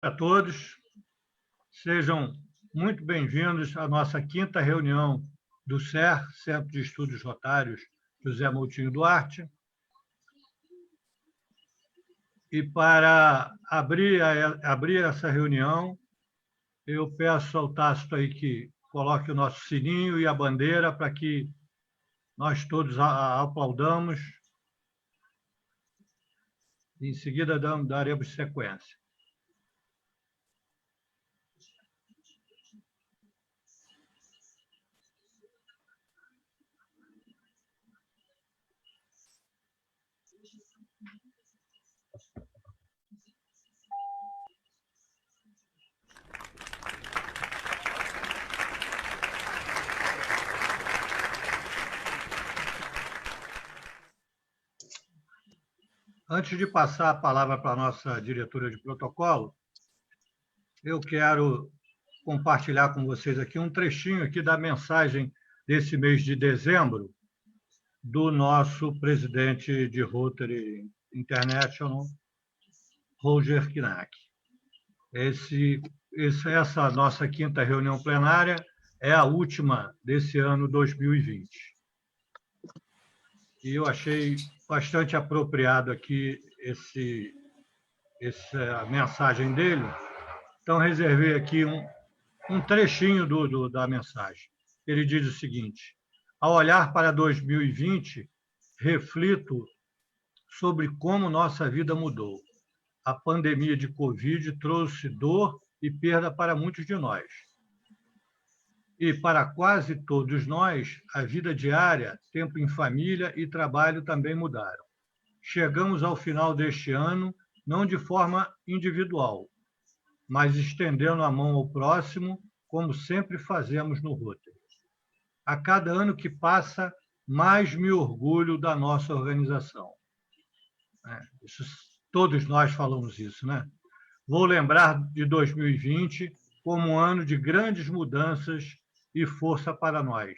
A todos, sejam muito bem-vindos à nossa quinta reunião do CER, Centro de Estudos Rotários José Moutinho Duarte. E para abrir essa reunião, eu peço ao Tácito aí que coloque o nosso sininho e a bandeira para que nós todos aplaudamos. Em seguida, daremos sequência. Antes de passar a palavra para a nossa diretora de protocolo, eu quero compartilhar com vocês aqui um trechinho aqui da mensagem desse mês de dezembro do nosso presidente de Rotary International, Roger Knack. Essa nossa quinta reunião plenária é a última desse ano 2020. E eu achei bastante apropriado aqui essa mensagem dele. Então, reservei aqui um trechinho da mensagem. Ele diz o seguinte: ao olhar para 2020, reflito sobre como nossa vida mudou. A pandemia de Covid trouxe dor e perda para muitos de nós. E para quase todos nós, a vida diária, tempo em família e trabalho também mudaram. Chegamos ao final deste ano, não de forma individual, mas estendendo a mão ao próximo, como sempre fazemos no Rotary. A cada ano que passa, mais me orgulho da nossa organização. Todos nós falamos isso, né? Vou lembrar de 2020 como um ano de grandes mudanças e força para nós,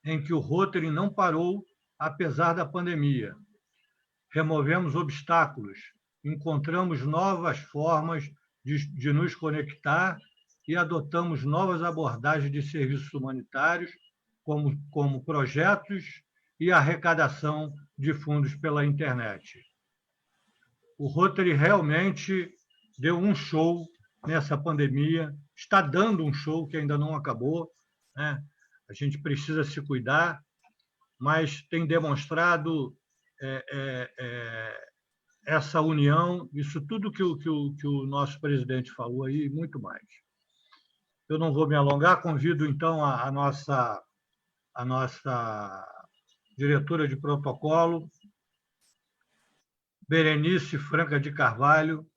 em que o Rotary não parou apesar da pandemia. Removemos obstáculos, encontramos novas formas de nos conectar e adotamos novas abordagens de serviços humanitários, como projetos e arrecadação de fundos pela internet. O Rotary realmente deu um show nessa pandemia, está dando um show que ainda não acabou, né? A gente precisa se cuidar, mas tem demonstrado essa união, isso tudo que o nosso presidente falou aí, e muito mais. Eu não vou me alongar, convido então a nossa diretora de protocolo, Berenice Franca de Carvalho,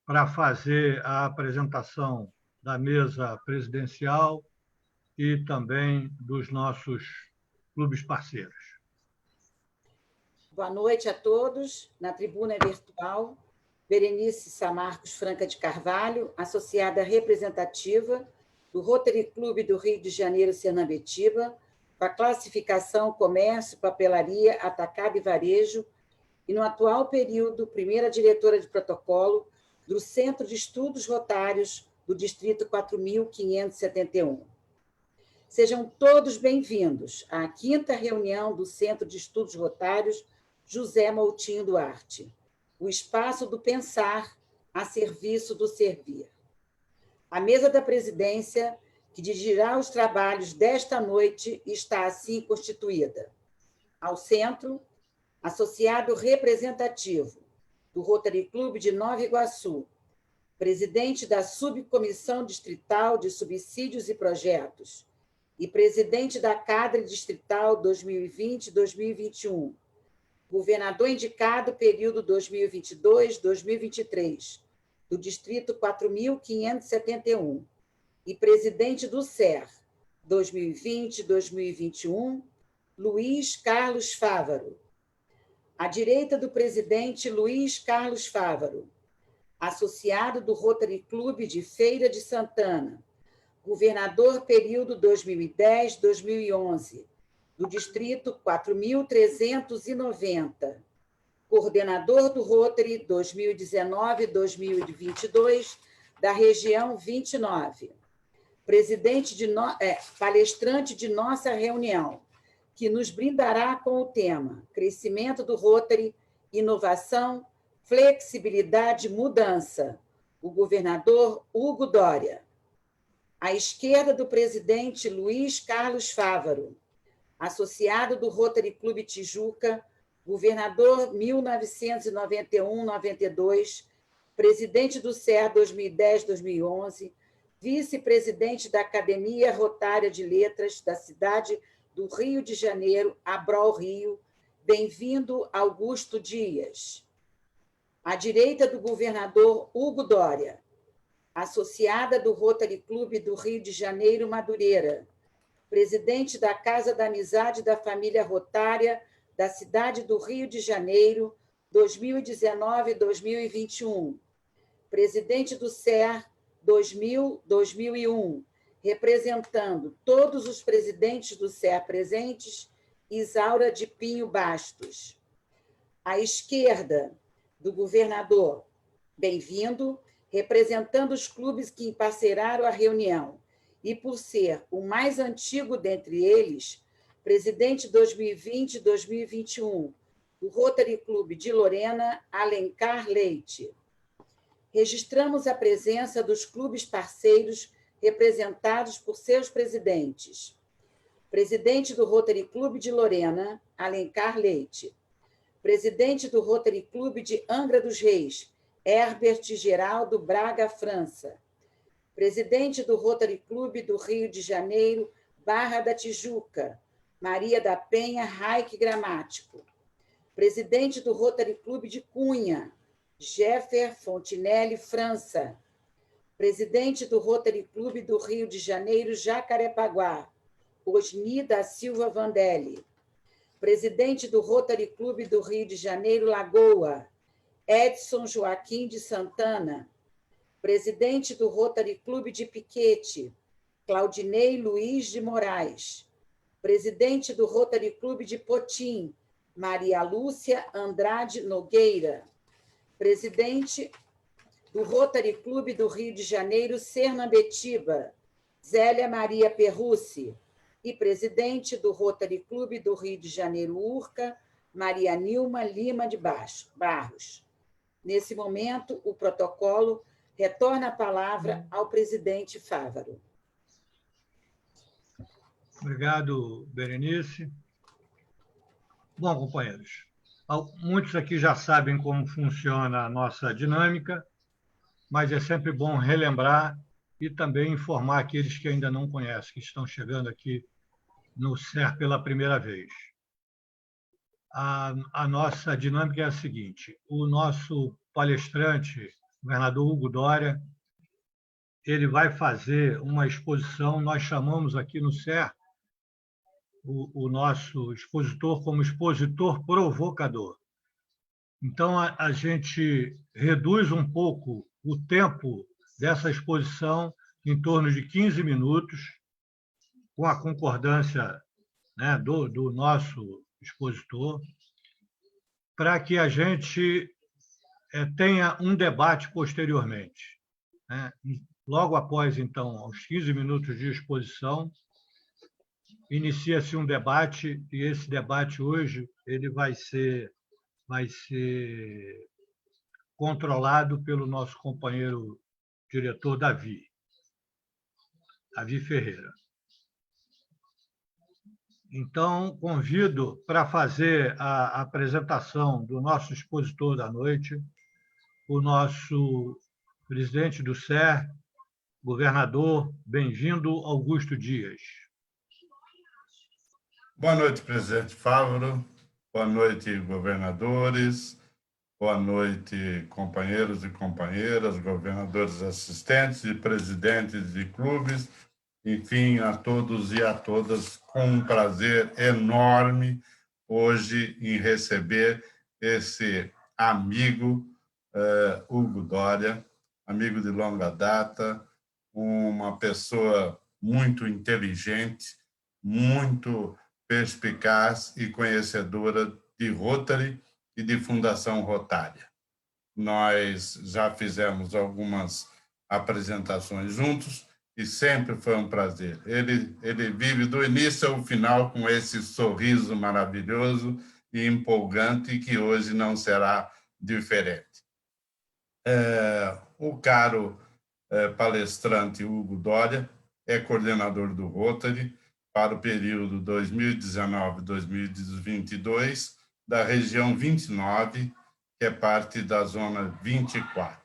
para fazer a apresentação da mesa presidencial e também dos nossos clubes parceiros. Boa noite a todos. Na tribuna virtual, Berenice Samarcos Franca de Carvalho, associada representativa do Rotary Clube do Rio de Janeiro, Sernambetiba, com a classificação Comércio, Papelaria, Atacado e Varejo, e no atual período, primeira diretora de protocolo do Centro de Estudos Rotários do Distrito 4.571. Sejam todos bem-vindos à quinta reunião do Centro de Estudos Rotários José Moutinho Duarte, o espaço do pensar a serviço do servir. A mesa da presidência, que dirigirá os trabalhos desta noite, está assim constituída. Ao centro, associado representativo do Rotary Clube de Nova Iguaçu, presidente da Subcomissão Distrital de Subsídios e Projetos e presidente da Cadre Distrital 2020-2021, governador indicado período 2022-2023, do Distrito 4.571, e presidente do CER 2020-2021, Luiz Carlos Fávaro. À direita do presidente Luiz Carlos Fávaro, associado do Rotary Clube de Feira de Santana, governador período 2010-2011, do Distrito 4.390, coordenador do Rotary 2019-2022 da região 29, palestrante de nossa reunião, que nos brindará com o tema Crescimento do Rotary, Inovação, Flexibilidade e Mudança, o governador Hugo Dória. À esquerda do presidente Luiz Carlos Fávaro, associado do Rotary Clube Tijuca, governador 1991-92, presidente do CER 2010-2011, vice-presidente da Academia Rotária de Letras da cidade do Rio de Janeiro, Abrol Rio. Bem-vindo, Augusto Dias. À direita do governador Hugo Dória, associada do Rotary Clube do Rio de Janeiro, Madureira, presidente da Casa da Amizade da Família Rotária da cidade do Rio de Janeiro, 2019-2021, presidente do CER 2000-2001, representando todos os presidentes do CER presentes, Isaura de Pinho Bastos. À esquerda do governador, bem-vindo, representando os clubes que emparceiraram a reunião, e por ser o mais antigo dentre eles, presidente 2020-2021 do Rotary Clube de Lorena, Alencar Leite. Registramos a presença dos clubes parceiros representados por seus presidentes. Presidente do Rotary Clube de Lorena, Alencar Leite. Presidente do Rotary Clube de Angra dos Reis, Herbert Geraldo Braga França. Presidente do Rotary Clube do Rio de Janeiro, Barra da Tijuca, Maria da Penha Raik Gramático. Presidente do Rotary Clube de Cunha, Jeffer Fontinelli França. Presidente do Rotary Clube do Rio de Janeiro, Jacarepaguá, Osni da Silva Vandelli. Presidente do Rotary Clube do Rio de Janeiro, Lagoa, Edson Joaquim de Santana. Presidente do Rotary Clube de Piquete, Claudinei Luiz de Moraes. Presidente do Rotary Clube de Potim, Maria Lúcia Andrade Nogueira. Presidente do Rotary Clube do Rio de Janeiro, Sernambetiba, Zélia Maria Perrucci. E presidente do Rotary Clube do Rio de Janeiro, Urca, Maria Nilma Lima de Barros. Nesse momento, o protocolo retorna a palavra ao presidente Fávaro. Obrigado, Berenice. Bom, companheiros, muitos aqui já sabem como funciona a nossa dinâmica, mas é sempre bom relembrar e também informar aqueles que ainda não conhecem, que estão chegando aqui no CER pela primeira vez. A nossa dinâmica é a seguinte: o nosso palestrante, o governador Hugo Dória, ele vai fazer uma exposição, nós chamamos aqui no CER o nosso expositor como expositor provocador. Então, a gente reduz um pouco o tempo dessa exposição em torno de 15 minutos, com a concordância, né, do nosso expositor, para que a gente tenha um debate posteriormente, né? Logo após, então, aos 15 minutos de exposição, inicia-se um debate, e esse debate hoje ele vai ser controlado pelo nosso companheiro diretor Davi Ferreira. Então, convido para fazer a apresentação do nosso expositor da noite, o nosso presidente do CER, governador, bem-vindo, Augusto Dias. Boa noite, presidente Fávaro. Boa noite, governadores. Boa noite, companheiros e companheiras, governadores assistentes e presidentes de clubes. Enfim, a todos e a todas, com um prazer enorme hoje em receber esse amigo, Hugo Dória, amigo de longa data, uma pessoa muito inteligente, muito perspicaz e conhecedora de Rotary e de Fundação Rotária. Nós já fizemos algumas apresentações juntos e sempre foi um prazer. Ele vive do início ao final com esse sorriso maravilhoso e empolgante que hoje não será diferente. O caro palestrante Hugo Dória é coordenador do Rotary para o período 2019-2022 da região 29, que é parte da zona 24.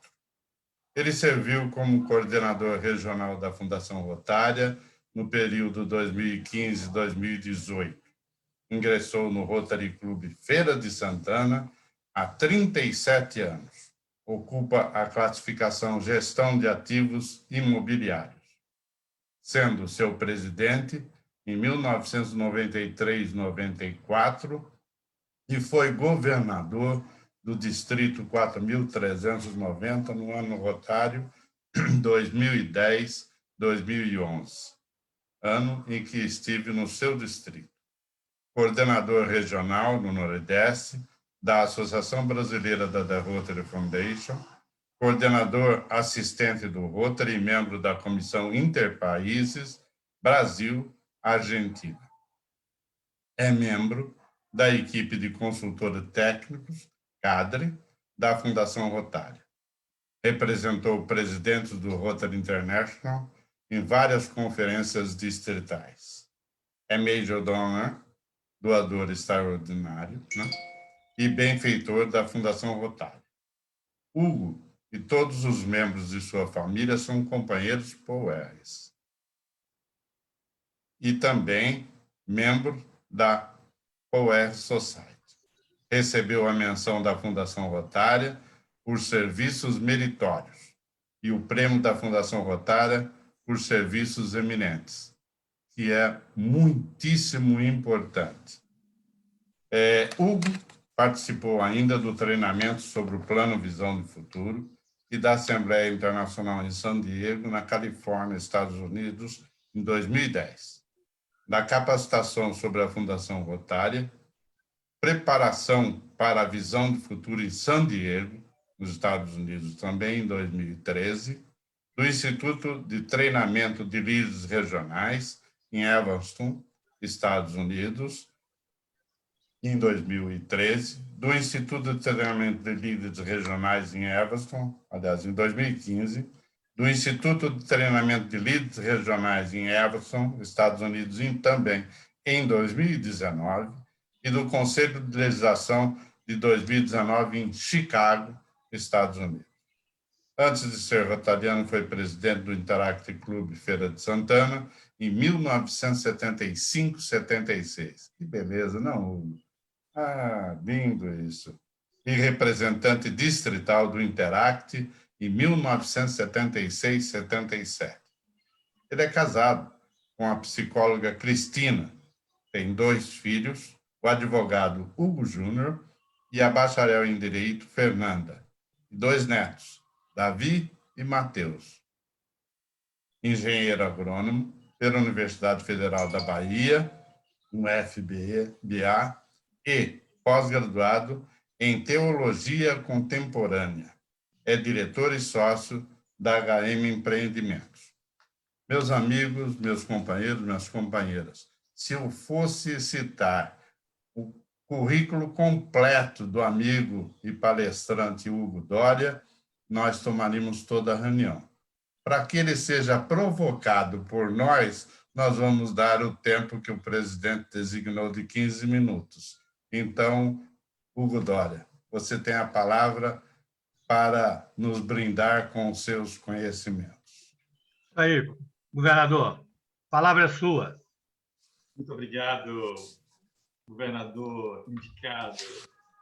Ele serviu como coordenador regional da Fundação Rotária no período 2015-2018. Ingressou no Rotary Clube Feira de Santana há 37 anos. Ocupa a classificação Gestão de Ativos Imobiliários, sendo seu presidente em 1993-94 e foi governador do Distrito 4.390 no ano rotário 2010-2011, ano em que estive no seu distrito. Coordenador regional no Nordeste da Associação Brasileira da The Rotary Foundation, coordenador assistente do Rotary e membro da Comissão Interpaíses Brasil-Argentina. É membro da equipe de consultores técnicos, CADRE, da Fundação Rotária. Representou presidentes do Rotary International em várias conferências distritais. É Major Donor, doador extraordinário, e benfeitor da Fundação Rotária. Hugo e todos os membros de sua família são companheiros POERs. E também membro da POER Society. Recebeu a menção da Fundação Rotária por serviços meritórios e o prêmio da Fundação Rotária por serviços eminentes, que é muitíssimo importante. Hugo participou ainda do treinamento sobre o Plano Visão do Futuro e da Assembleia Internacional em San Diego, na Califórnia, Estados Unidos, em 2010. Da capacitação sobre a Fundação Rotária, preparação para a Visão do Futuro em San Diego, nos Estados Unidos, também em 2013, do Instituto de Treinamento de Líderes Regionais, em Evanston, Estados Unidos, em 2013, do Instituto de Treinamento de Líderes Regionais em Evanston, aliás, em 2015, do Instituto de Treinamento de Líderes Regionais em Evanston, Estados Unidos, também em 2019, e do Conselho de Legislação de 2019 em Chicago, Estados Unidos. Antes de ser rotariano, foi presidente do Interact Clube Feira de Santana em 1975-76. Que beleza, não, Hugo? Ah, lindo isso. E representante distrital do Interact em 1976-77. Ele é casado com a psicóloga Cristina, tem 2 filhos, o advogado Hugo Júnior e a bacharel em Direito Fernanda, e 2 netos, Davi e Mateus. Engenheiro agrônomo pela Universidade Federal da Bahia, UFBA, e pós-graduado em Teologia Contemporânea. É diretor e sócio da HM Empreendimentos. Meus amigos, meus companheiros, minhas companheiras, se eu fosse citar o currículo completo do amigo e palestrante Hugo Dória, nós tomaríamos toda a reunião. Para que ele seja provocado por nós vamos dar o tempo que o presidente designou de 15 minutos. Então, Hugo Dória, você tem a palavra para nos brindar com os seus conhecimentos. Aí, governador, a palavra é sua. Muito obrigado, governador indicado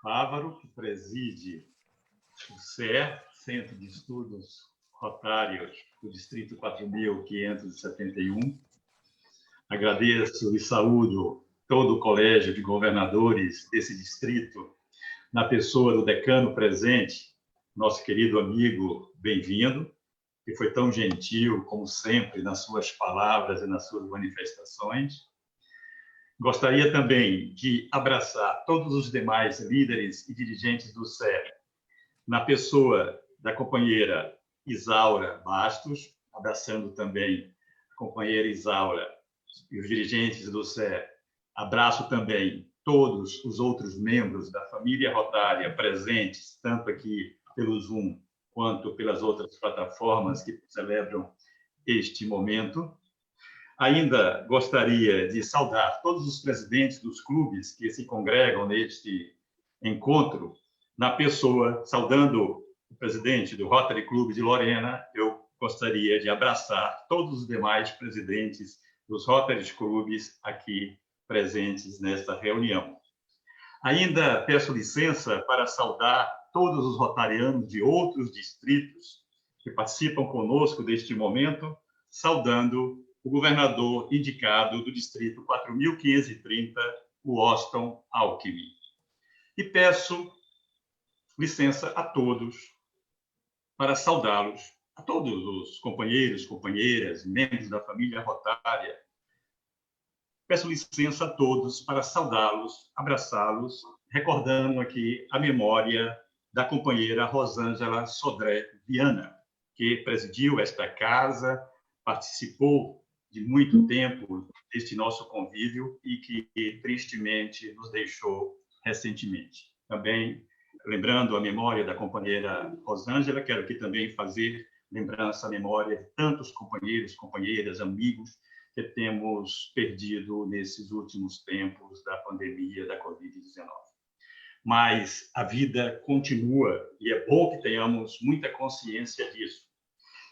Fávaro, que preside o CER, Centro de Estudos Rotários do Distrito 4.571. Agradeço e saúdo todo o colégio de governadores desse distrito, na pessoa do decano presente, nosso querido amigo, bem-vindo, que foi tão gentil, como sempre, nas suas palavras e nas suas manifestações. Gostaria também de abraçar todos os demais líderes e dirigentes do SER, na pessoa da companheira Isaura Bastos, abraçando também a companheira Isaura e os dirigentes do SER. Abraço também todos os outros membros da família Rotária presentes, tanto aqui pelo Zoom quanto pelas outras plataformas que celebram este momento. Ainda gostaria de saudar todos os presidentes dos clubes que se congregam neste encontro, na pessoa, saudando o presidente do Rotary Clube de Lorena, eu gostaria de abraçar todos os demais presidentes dos Rotary Clubes aqui presentes nesta reunião. Ainda peço licença para saudar todos os rotarianos de outros distritos que participam conosco deste momento, saudando o governador indicado do distrito 4.530, o Austin Alckmin. E peço licença a todos para saudá-los, a todos os companheiros, companheiras, membros da família Rotária. Peço licença a todos para saudá-los, abraçá-los, recordando aqui a memória da companheira Rosângela Sodré Viana, que presidiu esta casa, participou de muito tempo deste nosso convívio e que, tristemente, nos deixou recentemente. Também, lembrando a memória da companheira Rosângela, quero aqui também fazer lembrança à memória de tantos companheiros, companheiras, amigos que temos perdido nesses últimos tempos da pandemia da Covid-19. Mas a vida continua e é bom que tenhamos muita consciência disso.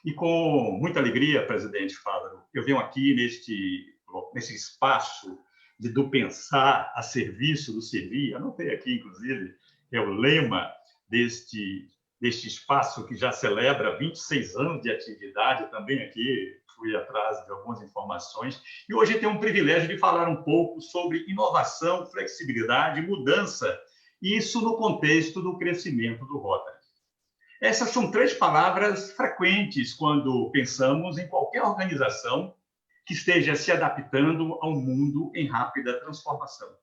E com muita alegria, presidente Fávaro, eu venho aqui nesse espaço do pensar a serviço do servir. Anotei aqui, inclusive, é o lema deste espaço que já celebra 26 anos de atividade. Também aqui fui atrás de algumas informações. E hoje tenho um privilégio de falar um pouco sobre inovação, flexibilidade, mudança, isso no contexto do crescimento do Rotary. Essas são 3 palavras frequentes quando pensamos em qualquer organização que esteja se adaptando ao mundo em rápida transformação.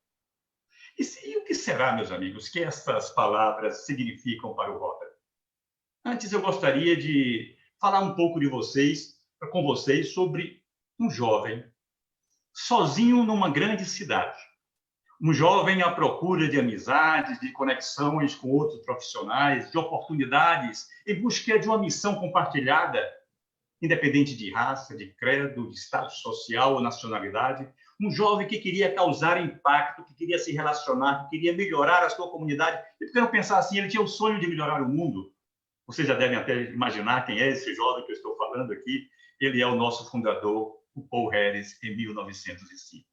E o que será, meus amigos, que essas palavras significam para o Rotary? Antes, eu gostaria de falar um pouco com vocês sobre um jovem sozinho numa grande cidade. Um jovem à procura de amizades, de conexões com outros profissionais, de oportunidades, em busca de uma missão compartilhada, independente de raça, de credo, de status social ou nacionalidade. Um jovem que queria causar impacto, que queria se relacionar, que queria melhorar a sua comunidade. E por que não pensar assim? Ele tinha o sonho de melhorar o mundo. Vocês já devem até imaginar quem é esse jovem que eu estou falando aqui. Ele é o nosso fundador, o Paul Harris, em 1905.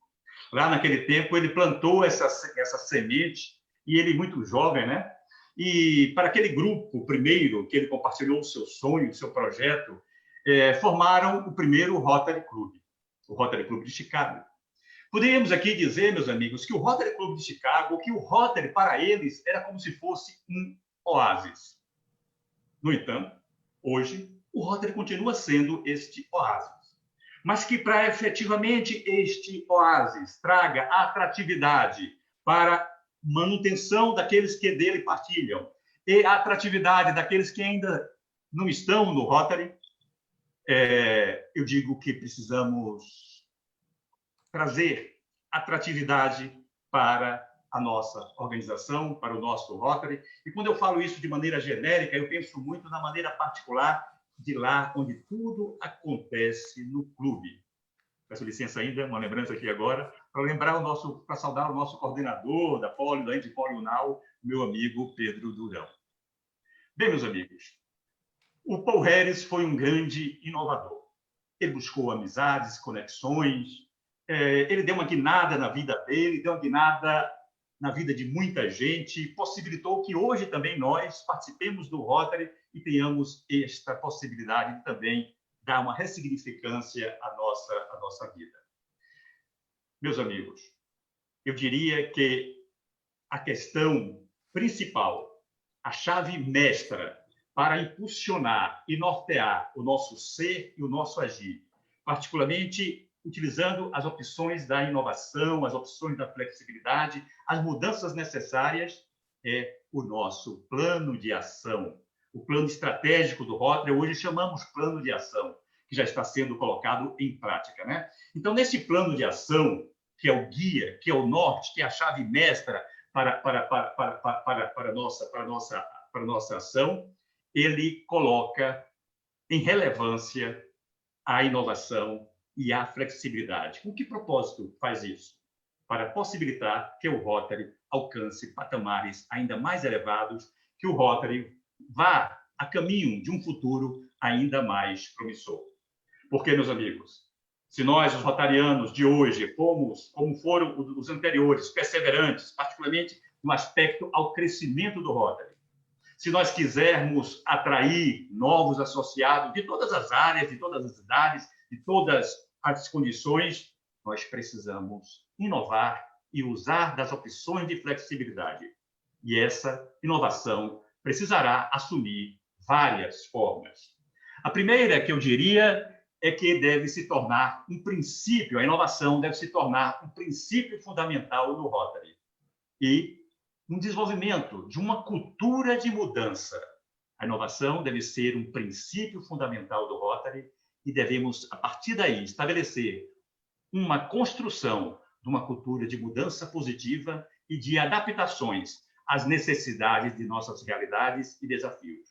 Lá naquele tempo, ele plantou essa semente, e ele muito jovem, né? E para aquele grupo primeiro, que ele compartilhou o seu sonho, o seu projeto, formaram o primeiro Rotary Club, o Rotary Club de Chicago. Poderíamos aqui dizer, meus amigos, que o Rotary Club de Chicago, que o Rotary para eles era como se fosse um oásis. No entanto, hoje, o Rotary continua sendo este oásis. Mas que para efetivamente este oásis traga atratividade para manutenção daqueles que dele partilham e a atratividade daqueles que ainda não estão no Rotary, eu digo que precisamos trazer atratividade para a nossa organização, para o nosso Rotary. E quando eu falo isso de maneira genérica, eu penso muito na maneira particular de lá onde tudo acontece no clube. Peço licença ainda, uma lembrança aqui agora, para saudar o nosso coordenador da Ente Polional, meu amigo Pedro Durão. Bem, meus amigos, o Paul Harris foi um grande inovador. Ele buscou amizades, conexões, ele deu uma guinada na vida dele, deu uma guinada na vida de muita gente, possibilitou que hoje também nós participemos do Rotary e tenhamos esta possibilidade de também dar uma ressignificância à nossa vida. Meus amigos, eu diria que a questão principal, a chave mestra para impulsionar e nortear o nosso ser e o nosso agir, particularmente utilizando as opções da inovação, as opções da flexibilidade, as mudanças necessárias, é o nosso plano de ação. O plano estratégico do Rotary, hoje chamamos plano de ação, que já está sendo colocado em prática, né? Então, nesse plano de ação, que é o guia, que é o norte, que é a chave mestra para a nossa ação, ele coloca em relevância a inovação e a flexibilidade. Com que propósito faz isso? Para possibilitar que o Rotary alcance patamares ainda mais elevados, que o Rotary vá a caminho de um futuro ainda mais promissor. Porque, meus amigos, se nós, os rotarianos de hoje, fomos, como foram os anteriores, perseverantes, particularmente no aspecto ao crescimento do Rotary, se nós quisermos atrair novos associados de todas as áreas, de todas as idades, de todas as condições, nós precisamos inovar e usar das opções de flexibilidade. E essa inovação precisará assumir várias formas. A primeira que eu diria é que deve se tornar um princípio, a inovação deve se tornar um princípio fundamental no Rotary. E um desenvolvimento de uma cultura de mudança. A inovação deve ser um princípio fundamental do Rotary e devemos, a partir daí, estabelecer uma construção de uma cultura de mudança positiva e de adaptações às necessidades de nossas realidades e desafios.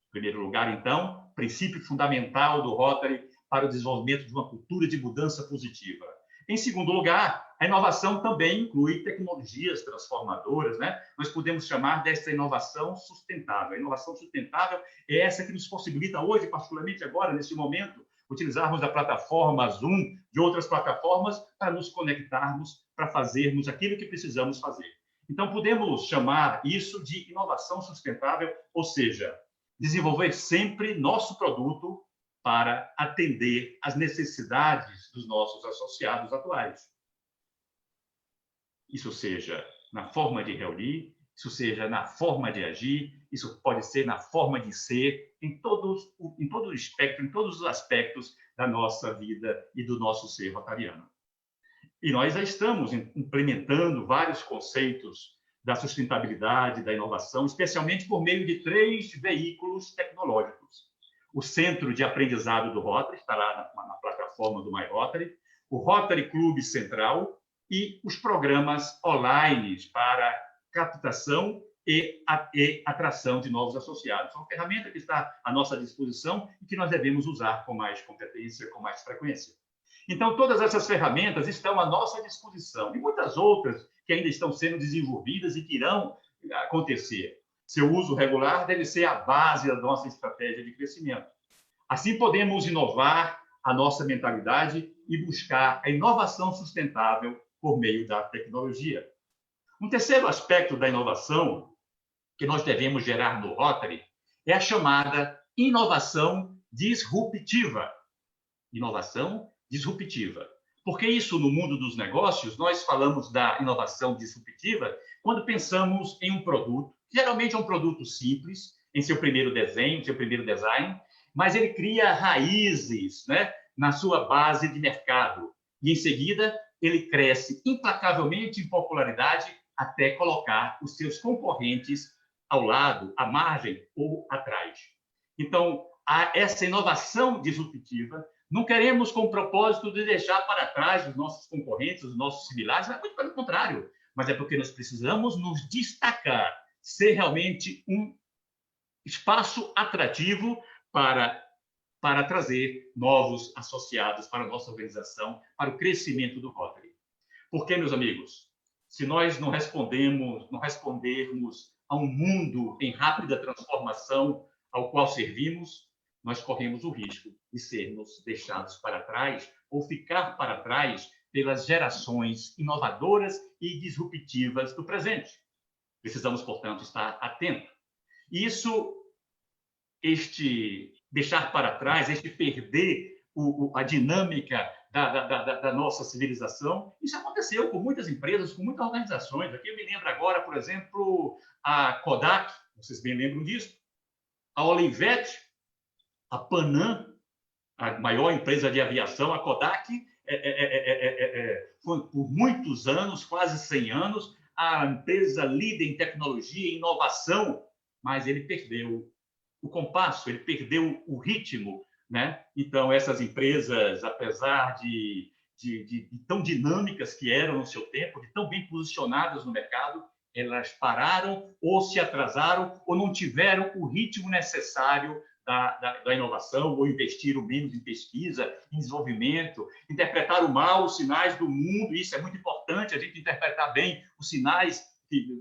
Em primeiro lugar, então, princípio fundamental do Rotary para o desenvolvimento de uma cultura de mudança positiva. Em segundo lugar, a inovação também inclui tecnologias transformadoras, né? Nós podemos chamar dessa inovação sustentável. A inovação sustentável é essa que nos possibilita hoje, particularmente agora, nesse momento, utilizarmos a plataforma Zoom, de outras plataformas, para nos conectarmos, para fazermos aquilo que precisamos fazer. Então, podemos chamar isso de inovação sustentável, ou seja, desenvolver sempre nosso produto para atender às necessidades dos nossos associados atuais. Isso seja na forma de reunir, isso seja na forma de agir, isso pode ser na forma de ser, em todo o espectro, em todos os aspectos da nossa vida e do nosso ser rotariano. E nós já estamos implementando vários conceitos da sustentabilidade, da inovação, especialmente por meio de 3 veículos tecnológicos. O Centro de Aprendizado do Rotary, está lá na plataforma do MyRotary, o Rotary Clube Central e os programas online para captação e atração de novos associados. É uma ferramenta que está à nossa disposição e que nós devemos usar com mais competência, com mais frequência. Então, todas essas ferramentas estão à nossa disposição e muitas outras que ainda estão sendo desenvolvidas e que irão acontecer. Seu uso regular deve ser a base da nossa estratégia de crescimento. Assim, podemos inovar a nossa mentalidade e buscar a inovação sustentável por meio da tecnologia. Um terceiro aspecto da inovação que nós devemos gerar no Rotary é a chamada inovação disruptiva. Inovação disruptiva. Porque isso, no mundo dos negócios, nós falamos da inovação disruptiva quando pensamos em um produto, geralmente é um produto simples, em seu primeiro desenho, seu primeiro design, mas ele cria raízes, né, na sua base de mercado. E, em seguida, ele cresce implacavelmente em popularidade até colocar os seus concorrentes ao lado, à margem ou atrás. Então, essa inovação disruptiva, não queremos com o propósito de deixar para trás os nossos concorrentes, os nossos similares, mas muito pelo contrário, mas é porque nós precisamos nos destacar, ser realmente um espaço atrativo para trazer novos associados para a nossa organização, para o crescimento do Rotary. Porque, meus amigos, se nós não respondermos a um mundo em rápida transformação ao qual servimos, nós corremos o risco de sermos deixados para trás ou ficar para trás pelas gerações inovadoras e disruptivas do presente. Precisamos, portanto, estar atentos. Deixar para trás, perder a dinâmica da nossa civilização, isso aconteceu com muitas empresas, com muitas organizações. Aqui eu me lembro agora, por exemplo, a Kodak, vocês bem lembram disso, a Olivetti, a Panam, a maior empresa de aviação, a Kodak, foi por muitos anos, quase 100 anos, a empresa líder em tecnologia e inovação, mas ele perdeu o compasso, ele perdeu o ritmo, né? Então, essas empresas, apesar de tão dinâmicas que eram no seu tempo, de tão bem posicionadas no mercado, elas pararam ou se atrasaram ou não tiveram o ritmo necessário da inovação, ou investiram menos em pesquisa, em desenvolvimento, interpretaram mal os sinais do mundo. Isso é muito importante, a gente interpretar bem os sinais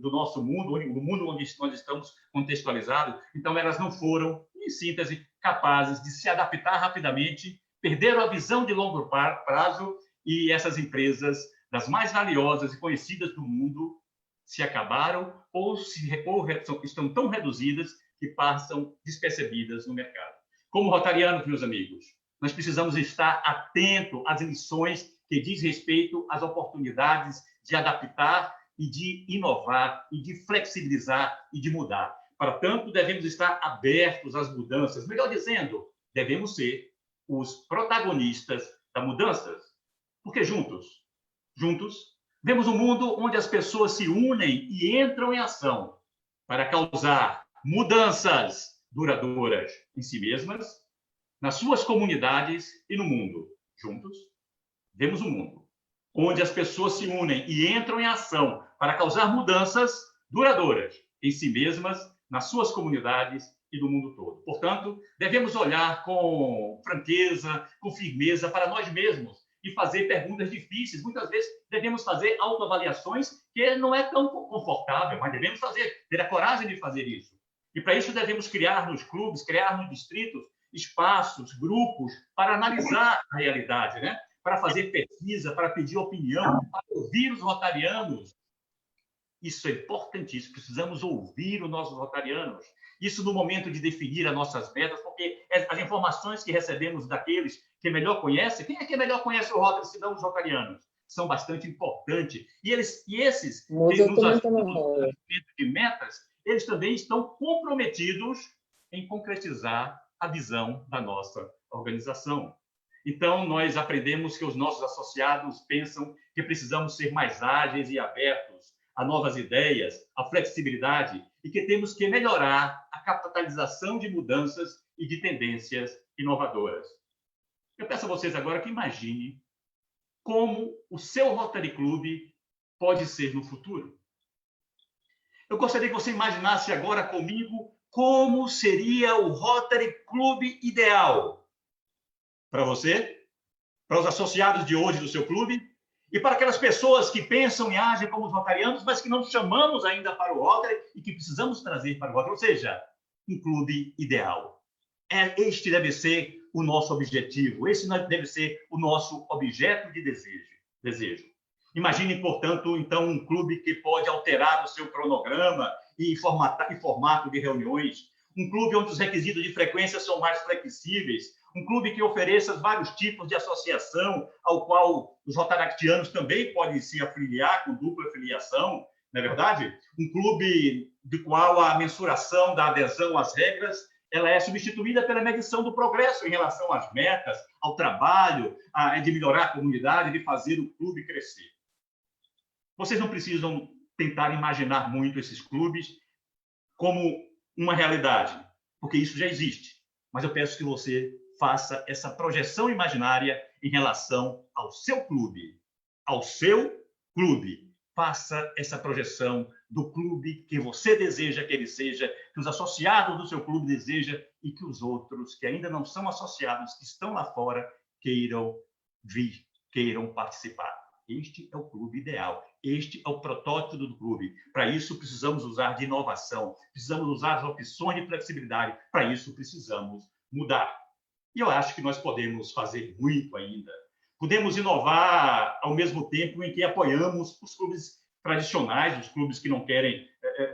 do nosso mundo, o mundo onde nós estamos contextualizados. Então, elas não foram, em síntese, capazes de se adaptar rapidamente, perderam a visão de longo prazo, e essas empresas, das mais valiosas e conhecidas do mundo, se acabaram ou estão tão reduzidas que passam despercebidas no mercado. Como rotarianos, meus amigos, nós precisamos estar atentos às lições que diz respeito às oportunidades de adaptar e de inovar, e de flexibilizar e de mudar. Para tanto, devemos estar abertos às mudanças. Melhor dizendo, devemos ser os protagonistas das mudanças. Porque juntos, vemos um mundo onde as pessoas se unem e entram em ação para causar mudanças duradouras em si mesmas, nas suas comunidades e no mundo. Juntos, vemos um mundo onde as pessoas se unem e entram em ação para causar mudanças duradouras em si mesmas, nas suas comunidades e no mundo todo. Portanto, devemos olhar com franqueza, com firmeza para nós mesmos e fazer perguntas difíceis. Muitas vezes devemos fazer autoavaliações que não é tão confortável, mas devemos ter a coragem de fazer isso. E para isso devemos criar nos clubes, criar nos distritos, espaços, grupos, para analisar a realidade, né? Para fazer pesquisa, para pedir opinião, para ouvir os rotarianos. Isso é importantíssimo, precisamos ouvir os nossos rotarianos. Isso no momento de definir as nossas metas, porque as informações que recebemos daqueles que melhor conhecem, quem é que melhor conhece o Rotary, se não os rotarianos? São bastante importantes. E esses que nos ajudam no desenvolvimento de metas, eles também estão comprometidos em concretizar a visão da nossa organização. Então, nós aprendemos que os nossos associados pensam que precisamos ser mais ágeis e abertos a novas ideias, a flexibilidade, e que temos que melhorar a capitalização de mudanças e de tendências inovadoras. Eu peço a vocês agora que imagine como o seu Rotary Club pode ser no futuro. Eu gostaria que você imaginasse agora comigo como seria o Rotary Club ideal para você, para os associados de hoje do seu clube, e para aquelas pessoas que pensam e agem como os rotarianos, mas que não chamamos ainda para o Rotary e que precisamos trazer para o Rotary, ou seja, um clube ideal. Este deve ser o nosso objetivo, esse deve ser o nosso objeto de desejo. Imagine, portanto, então, um clube que pode alterar o seu cronograma e formato de reuniões, um clube onde os requisitos de frequência são mais flexíveis, um clube que ofereça vários tipos de associação, ao qual os rotaractianos também podem se afiliar com dupla filiação, não é verdade? Um clube de qual a mensuração da adesão às regras ela é substituída pela medição do progresso em relação às metas, ao trabalho, de melhorar a comunidade, de fazer o clube crescer. Vocês não precisam tentar imaginar muito esses clubes como uma realidade, porque isso já existe. Mas eu peço que você faça essa projeção imaginária em relação ao seu clube. Ao seu clube. Faça essa projeção do clube que você deseja que ele seja, que os associados do seu clube desejam e que os outros que ainda não são associados, que estão lá fora, queiram vir, queiram participar. Este é o clube ideal. Este é o protótipo do clube. Para isso, precisamos usar de inovação. Precisamos usar as opções de flexibilidade. Para isso, precisamos mudar. E eu acho que nós podemos fazer muito ainda. Podemos inovar ao mesmo tempo em que apoiamos os clubes tradicionais, os clubes que não querem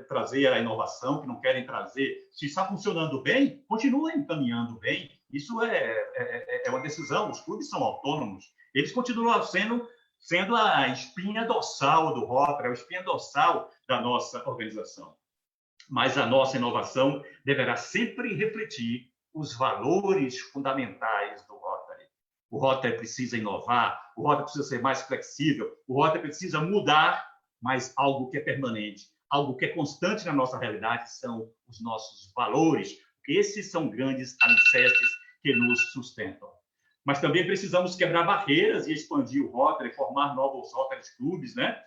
trazer a inovação, que não querem trazer... Se está funcionando bem, continuem caminhando bem. Isso é uma decisão. Os clubes são autônomos. Eles continuam sendo a espinha dorsal do Rotary, a espinha dorsal da nossa organização. Mas a nossa inovação deverá sempre refletir os valores fundamentais do Rotary. O Rotary precisa inovar, o Rotary precisa ser mais flexível, o Rotary precisa mudar, mas algo que é permanente, algo que é constante na nossa realidade são os nossos valores, porque esses são grandes alicerces que nos sustentam. Mas também precisamos quebrar barreiras e expandir o Rotary, formar novos Rotary Clubes, né?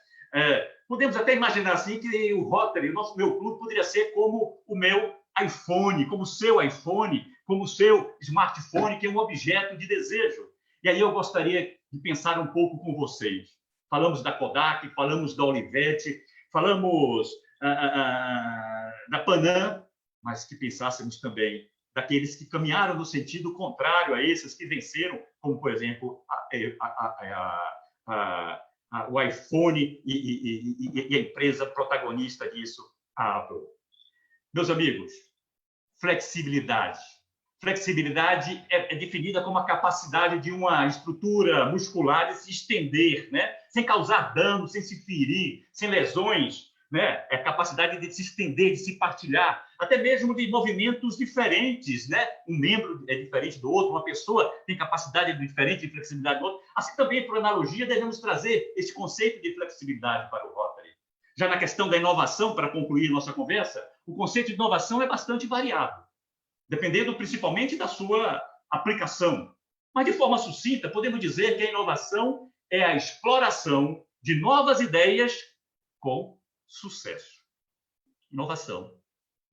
Podemos até imaginar assim que o Rotary, meu clube, poderia ser como o meu iPhone, como o seu iPhone, como o seu smartphone, que é um objeto de desejo. E aí eu gostaria de pensar um pouco com vocês. Falamos da Kodak, falamos da Olivetti, falamos da Panam, mas que pensássemos também daqueles que caminharam no sentido contrário a esses que venceram, como, por exemplo, o iPhone e a empresa protagonista disso, a Apple. Meus amigos, flexibilidade. Flexibilidade é definida como a capacidade de uma estrutura muscular de se estender, né? Sem causar dano, sem se ferir, sem lesões, né? É a capacidade de se estender, de se partilhar, até mesmo de movimentos diferentes, né? Um membro é diferente do outro, uma pessoa tem capacidade diferente de flexibilidade do outro. Assim também, por analogia, devemos trazer esse conceito de flexibilidade para o Rotary. Já na questão da inovação, para concluir nossa conversa, o conceito de inovação é bastante variado, dependendo principalmente da sua aplicação. Mas, de forma sucinta, podemos dizer que a inovação é a exploração de novas ideias com sucesso. Inovação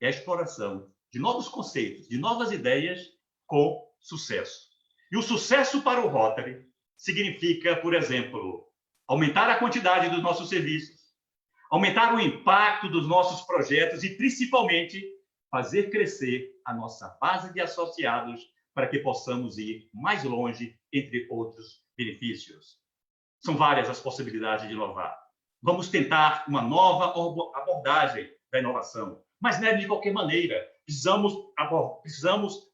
é a exploração de novos conceitos, de novas ideias com sucesso. E o sucesso para o Rotary significa, por exemplo, aumentar a quantidade dos nossos serviços, aumentar o impacto dos nossos projetos e, principalmente, fazer crescer a nossa base de associados para que possamos ir mais longe, entre outros benefícios. São várias as possibilidades de inovar. Vamos tentar uma nova abordagem da inovação, mas não é de qualquer maneira. Precisamos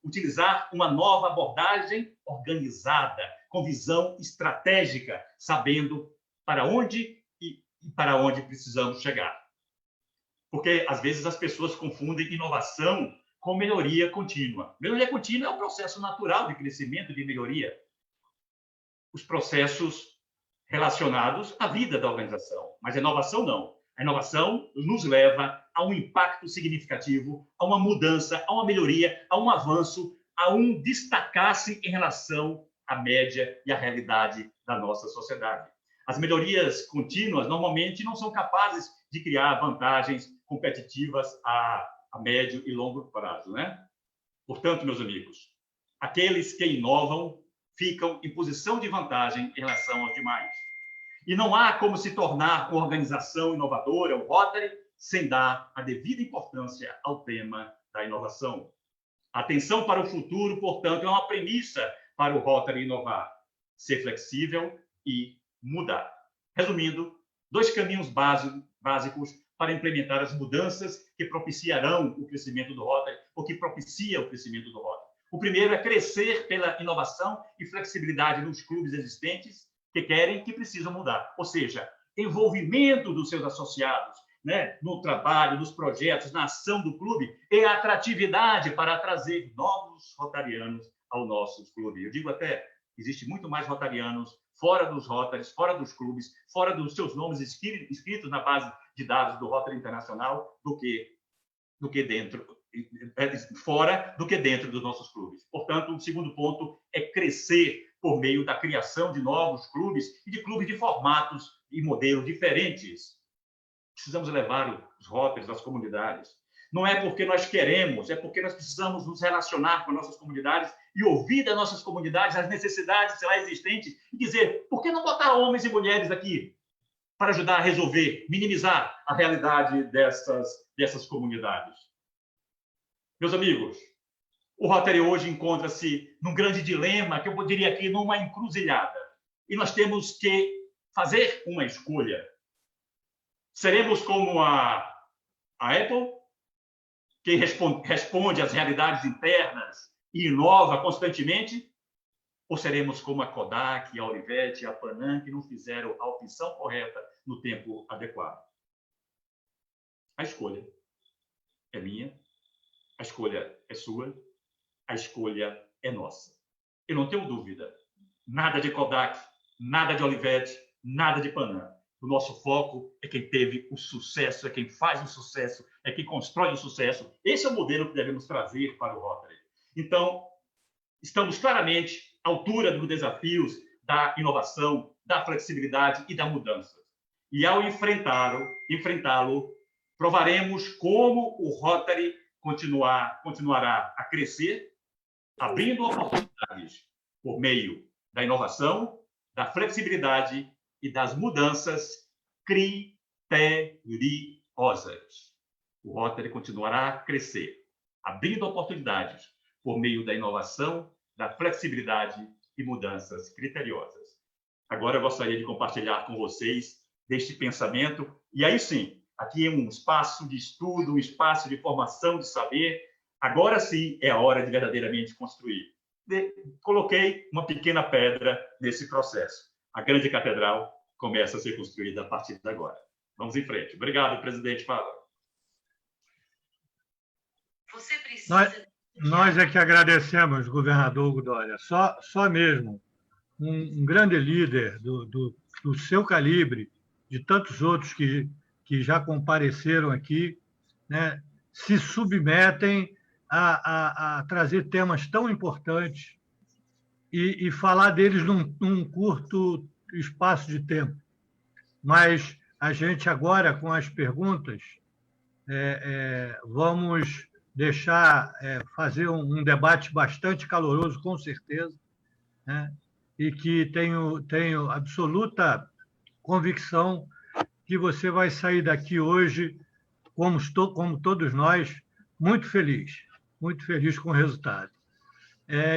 utilizar uma nova abordagem organizada, com visão estratégica, sabendo para onde e para onde precisamos chegar. Porque, às vezes, as pessoas confundem inovação com melhoria contínua. Melhoria contínua é um processo natural de crescimento, de melhoria. Os processos relacionados à vida da organização. Mas a inovação não. A inovação nos leva a um impacto significativo, a uma mudança, a uma melhoria, a um avanço, a um destacar-se em relação à média e à realidade da nossa sociedade. As melhorias contínuas, normalmente, não são capazes de criar vantagens competitivas a médio e longo prazo, né? Portanto, meus amigos, aqueles que inovam ficam em posição de vantagem em relação aos demais. E não há como se tornar uma organização inovadora, o Rotary, sem dar a devida importância ao tema da inovação. A atenção para o futuro, portanto, é uma premissa para o Rotary inovar, ser flexível e mudar. Resumindo, 2 caminhos básicos para implementar as mudanças que propiciarão o crescimento do Rotary, ou que propicia o crescimento do Rotary. O primeiro é crescer pela inovação e flexibilidade nos clubes existentes que querem, que precisam mudar. Ou seja, envolvimento dos seus associados, né, no trabalho, nos projetos, na ação do clube, e a atratividade para trazer novos rotarianos ao nosso clube. Eu digo até, existe muito mais rotarianos fora dos Rotaries, fora dos clubes, fora dos seus nomes inscritos na base de dados do Rotary Internacional do que dentro, fora do que dentro dos nossos clubes. Portanto, o segundo ponto é crescer por meio da criação de novos clubes e de clubes de formatos e modelos diferentes. Precisamos levar os Rotaries às comunidades. Não é porque nós queremos, é porque nós precisamos nos relacionar com nossas comunidades e ouvir das nossas comunidades as necessidades lá existentes e dizer, por que não botar homens e mulheres aqui para ajudar a resolver, minimizar a realidade dessas comunidades? Meus amigos, o Rotary hoje encontra-se num grande dilema, que eu diria aqui, numa encruzilhada. E nós temos que fazer uma escolha. Seremos como a Apple, que responde às realidades internas e inova constantemente, ou seremos como a Kodak, a Olivetti, a Panam, que não fizeram a opção correta no tempo adequado? A escolha é minha, a escolha é sua, a escolha é nossa. Eu não tenho dúvida nada de Kodak, nada de Olivetti, nada de Panam. O nosso foco é quem teve o sucesso, é quem faz o sucesso, é quem constrói o sucesso. Esse é o modelo que devemos trazer para o Rotary. Então, estamos claramente à altura dos desafios da inovação, da flexibilidade e da mudança. E ao enfrentá-lo, provaremos como o Rotary continuará a crescer, abrindo oportunidades por meio da inovação, da flexibilidade e das mudanças criteriosas. O Rotary continuará a crescer, abrindo oportunidades por meio da inovação, da flexibilidade e mudanças criteriosas. Agora eu gostaria de compartilhar com vocês deste pensamento, e aí sim, aqui é um espaço de estudo, um espaço de formação, de saber. Agora sim é a hora de verdadeiramente construir. Coloquei uma pequena pedra nesse processo. A grande catedral começa a ser construída a partir de agora. Vamos em frente. Obrigado, presidente Fávaro. Você precisa... Nós é que agradecemos, governador Hugo Dória. Só mesmo um grande líder do seu calibre, de tantos outros que já compareceram aqui, né, se submetem a trazer temas tão importantes e falar deles num curto espaço de tempo. Mas a gente agora, com as perguntas, vamos deixar fazer um debate bastante caloroso, com certeza, né? E que tenho absoluta convicção que você vai sair daqui hoje, como todos nós, muito feliz com o resultado.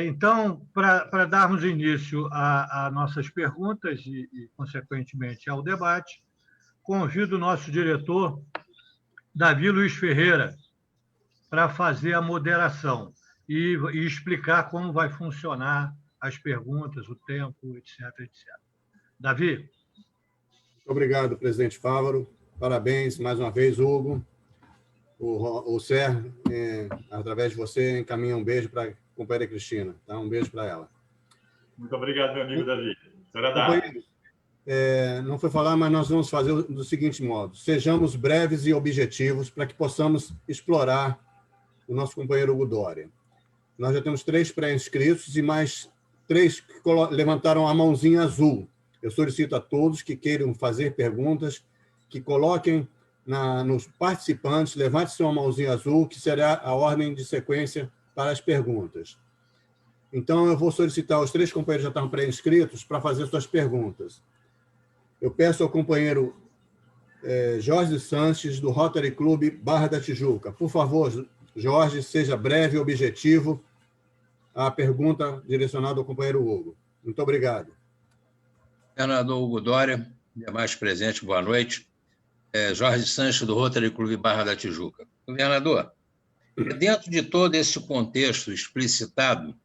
Então, para darmos início a nossas perguntas e, consequentemente, ao debate, convido o nosso diretor, Davi Luiz Ferreira, para fazer a moderação e explicar como vai funcionar as perguntas, o tempo, etc. Davi? Muito obrigado, presidente Fávaro. Parabéns mais uma vez, Hugo. O SER, através de você, encaminha um beijo para a companheira Cristina. Tá? Um beijo para ela. Muito obrigado, meu amigo Davi. Será dado. Não foi falar, mas nós vamos fazer do seguinte modo. Sejamos breves e objetivos para que possamos explorar o nosso companheiro Hugo Dória. Nós já temos 3 pré-inscritos e mais 3 que levantaram a mãozinha azul. Eu solicito a todos que queiram fazer perguntas, que coloquem nos participantes, levante sua mãozinha azul, que será a ordem de sequência para as perguntas. Então, eu vou solicitar aos 3 companheiros que já estão pré-inscritos para fazer suas perguntas. Eu peço ao companheiro Jorge Sanches, do Rotary Clube Barra da Tijuca. Por favor, Jorge, seja breve e objetivo a pergunta direcionada ao companheiro Hugo. Muito obrigado. Governador Hugo Dória, demais presentes, boa noite. Jorge Sanches, do Rotary Clube Barra da Tijuca. Governador, dentro de todo esse contexto explicitado,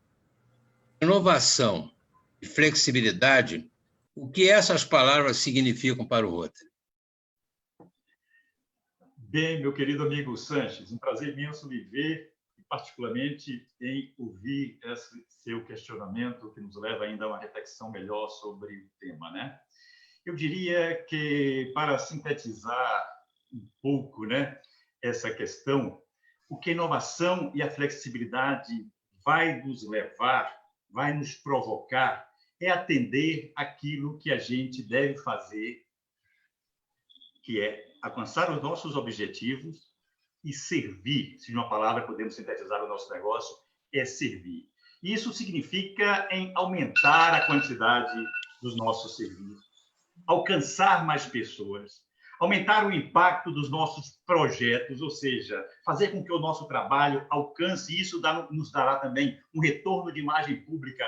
inovação e flexibilidade, o que essas palavras significam para o Rotary? Bem, meu querido amigo Sanches, um prazer imenso lhe ver, e particularmente em ouvir esse seu questionamento, que nos leva ainda a uma reflexão melhor sobre o tema, né? Eu diria que, para sintetizar um pouco, né, essa questão, o que a inovação e a flexibilidade vai nos levar, vai nos provocar, é atender aquilo que a gente deve fazer, que é alcançar os nossos objetivos e servir. Se de uma palavra podemos sintetizar o nosso negócio, é servir. Isso significa em aumentar a quantidade dos nossos serviços, alcançar mais pessoas, aumentar o impacto dos nossos projetos, ou seja, fazer com que o nosso trabalho alcance, isso nos dará também um retorno de imagem pública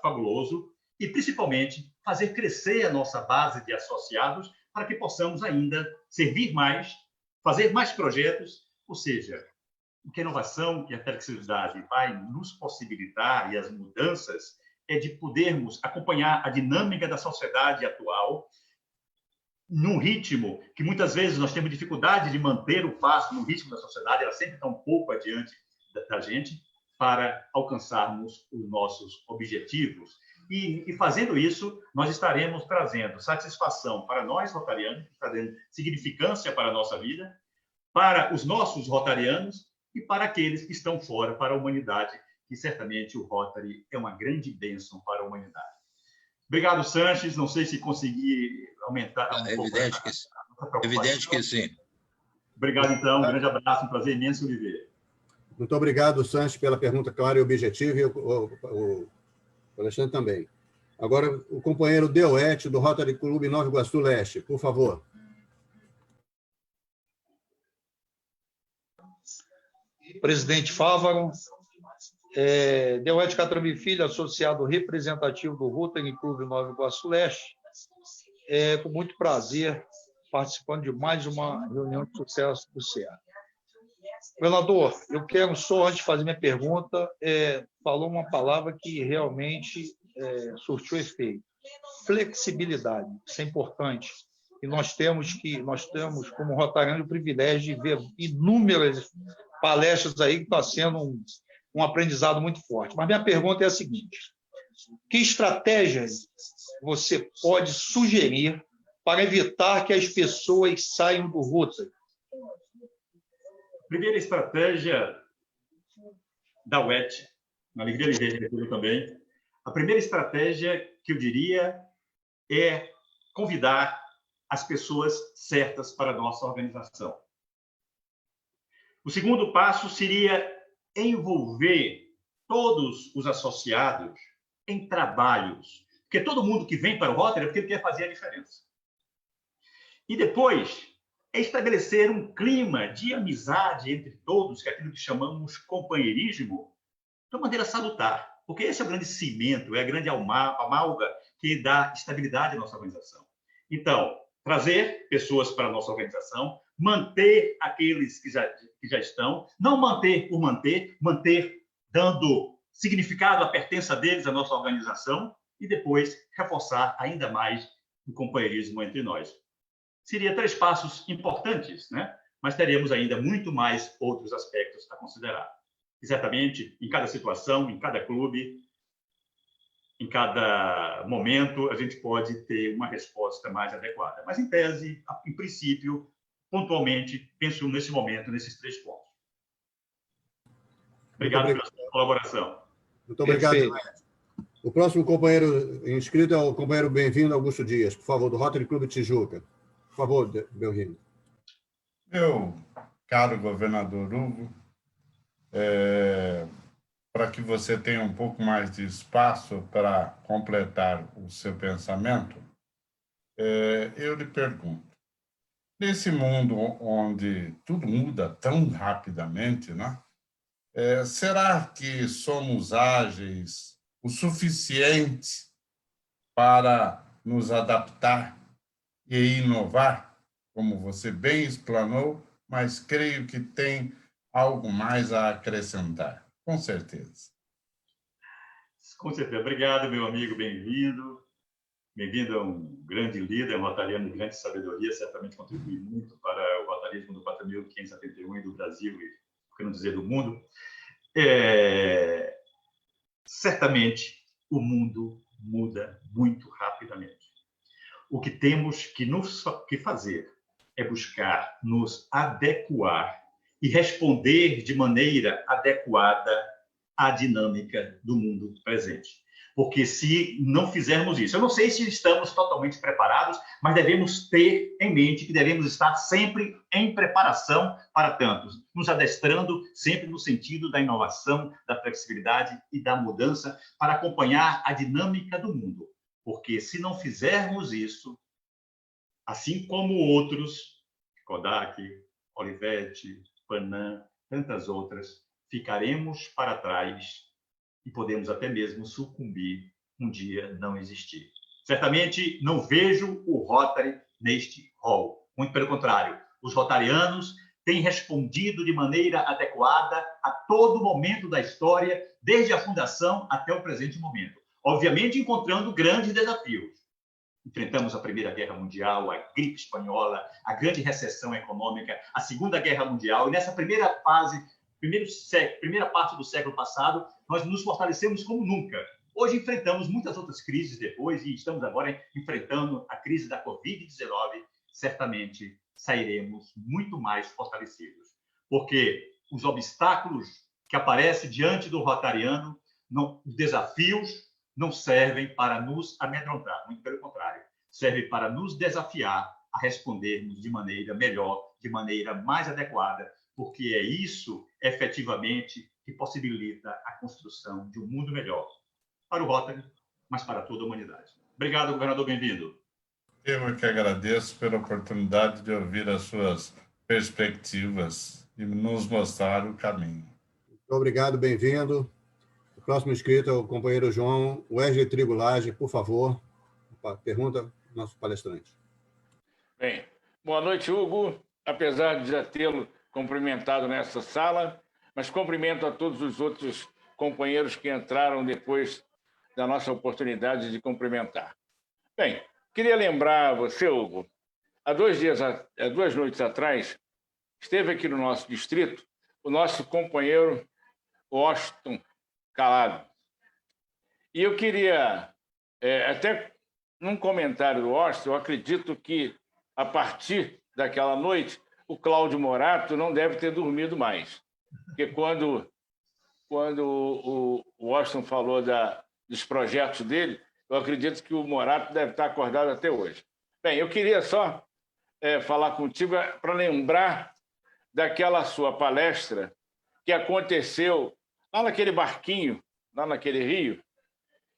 fabuloso, e, principalmente, fazer crescer a nossa base de associados para que possamos ainda servir mais, fazer mais projetos, ou seja, o que a inovação e a flexibilidade vai nos possibilitar, e as mudanças, é de podermos acompanhar a dinâmica da sociedade atual num ritmo que muitas vezes nós temos dificuldade de manter o passo no ritmo da sociedade, ela sempre está um pouco adiante da gente, para alcançarmos os nossos objetivos. E fazendo isso, nós estaremos trazendo satisfação para nós, rotarianos, trazendo significância para a nossa vida, para os nossos rotarianos e para aqueles que estão fora, para a humanidade, que certamente o Rotary é uma grande bênção para a humanidade. Obrigado, Sanches. Não sei se consegui aumentar É evidente que sim. Obrigado, então. Um grande abraço, um prazer imenso lhe ver. Muito obrigado, Sanches, pela pergunta clara e objetiva, e o Alexandre também. Agora, o companheiro Deuete, do Rotary Clube Nova Iguaçu Leste, por favor. Presidente Fávaro, Deuete Catrambi Filho, associado representativo do Rotary Clube Nova Iguaçu Leste, com muito prazer participando de mais uma reunião de sucesso do CEA. Governador, eu quero só, antes de fazer minha pergunta, falou uma palavra que realmente surtiu efeito. Flexibilidade, isso é importante. E nós temos, como rotariano, o privilégio de ver inúmeras palestras aí que está sendo um aprendizado muito forte. Mas minha pergunta é a seguinte: que estratégias você pode sugerir para evitar que as pessoas saiam do Rotary? Primeira estratégia da UET, na alegria de ver também, a primeira estratégia que eu diria é convidar as pessoas certas para a nossa organização. O segundo passo seria envolver todos os associados em trabalhos, porque todo mundo que vem para o Rotary é porque ele quer fazer a diferença. E depois é estabelecer um clima de amizade entre todos, que é aquilo que chamamos companheirismo, de uma maneira salutar, porque esse é o grande cimento, é a grande amálgama que dá estabilidade à nossa organização. Então, trazer pessoas para a nossa organização, manter aqueles que já estão, não manter por manter, manter dando significado à pertença deles à nossa organização e depois reforçar ainda mais o companheirismo entre nós. Seria 3 passos importantes, né? Mas teremos ainda muito mais outros aspectos a considerar. E certamente, em cada situação, em cada clube, em cada momento, a gente pode ter uma resposta mais adequada. Mas, em tese, em princípio, pontualmente, penso nesse momento, nesses 3 pontos. Obrigado pela sua colaboração. Muito obrigado. O próximo companheiro inscrito é o companheiro Bem-vindo, Augusto Dias, por favor, do Rotary Clube Tijuca. Por favor, Belrino. Meu caro governador Hugo, para que você tenha um pouco mais de espaço para completar o seu pensamento, eu lhe pergunto, nesse mundo onde tudo muda tão rapidamente, né? Será que somos ágeis o suficiente para nos adaptar e inovar, como você bem explanou, mas creio que tem algo mais a acrescentar, com certeza. Com certeza. Obrigado, meu amigo, bem-vindo. Bem-vindo a um grande líder, um rotariano de grande sabedoria, certamente contribui muito para o rotarismo do 4.571 e do Brasil, e por que não dizer do mundo. Certamente, o mundo muda muito rapidamente. O que temos que fazer é buscar nos adequar e responder de maneira adequada à dinâmica do mundo presente. Porque se não fizermos isso, eu não sei se estamos totalmente preparados, mas devemos ter em mente que devemos estar sempre em preparação para tanto, nos adestrando sempre no sentido da inovação, da flexibilidade e da mudança para acompanhar a dinâmica do mundo. Porque se não fizermos isso, assim como outros, Kodak, Olivetti, Panam, tantas outras, ficaremos para trás e podemos até mesmo sucumbir um dia não existir. Certamente não vejo o Rotary neste rol. Muito pelo contrário, os rotarianos têm respondido de maneira adequada a todo momento da história, desde a fundação até o presente momento. Obviamente, encontrando grandes desafios. Enfrentamos a Primeira Guerra Mundial, a gripe espanhola, a grande recessão econômica, a Segunda Guerra Mundial. E nessa primeira fase, primeira parte do século passado, nós nos fortalecemos como nunca. Hoje enfrentamos muitas outras crises depois e estamos agora enfrentando a crise da Covid-19. Certamente sairemos muito mais fortalecidos, porque os obstáculos que aparecem diante do rotariano, os desafios não servem para nos amedrontar, muito pelo contrário, servem para nos desafiar a respondermos de maneira melhor, de maneira mais adequada, porque é isso, efetivamente, que possibilita a construção de um mundo melhor para o Rotary, mas para toda a humanidade. Obrigado, governador, bem-vindo. Eu que agradeço pela oportunidade de ouvir as suas perspectivas e nos mostrar o caminho. Muito obrigado, bem-vindo. O próximo inscrito é o companheiro João Wesley Trigulage, por favor. Pergunta do nosso palestrante. Bem, boa noite, Hugo. Apesar de já tê-lo cumprimentado nessa sala, mas cumprimento a todos os outros companheiros que entraram depois da nossa oportunidade de cumprimentar. Bem, queria lembrar você, Hugo, há 2 noites atrás, esteve aqui no nosso distrito o nosso companheiro Washington Calado. E eu queria, até num comentário do Washington, eu acredito que, a partir daquela noite, o Cláudio Morato não deve ter dormido mais. Porque quando o Washington falou dos projetos dele, eu acredito que o Morato deve estar acordado até hoje. Bem, eu queria só falar contigo para lembrar daquela sua palestra que aconteceu lá naquele barquinho, lá naquele rio.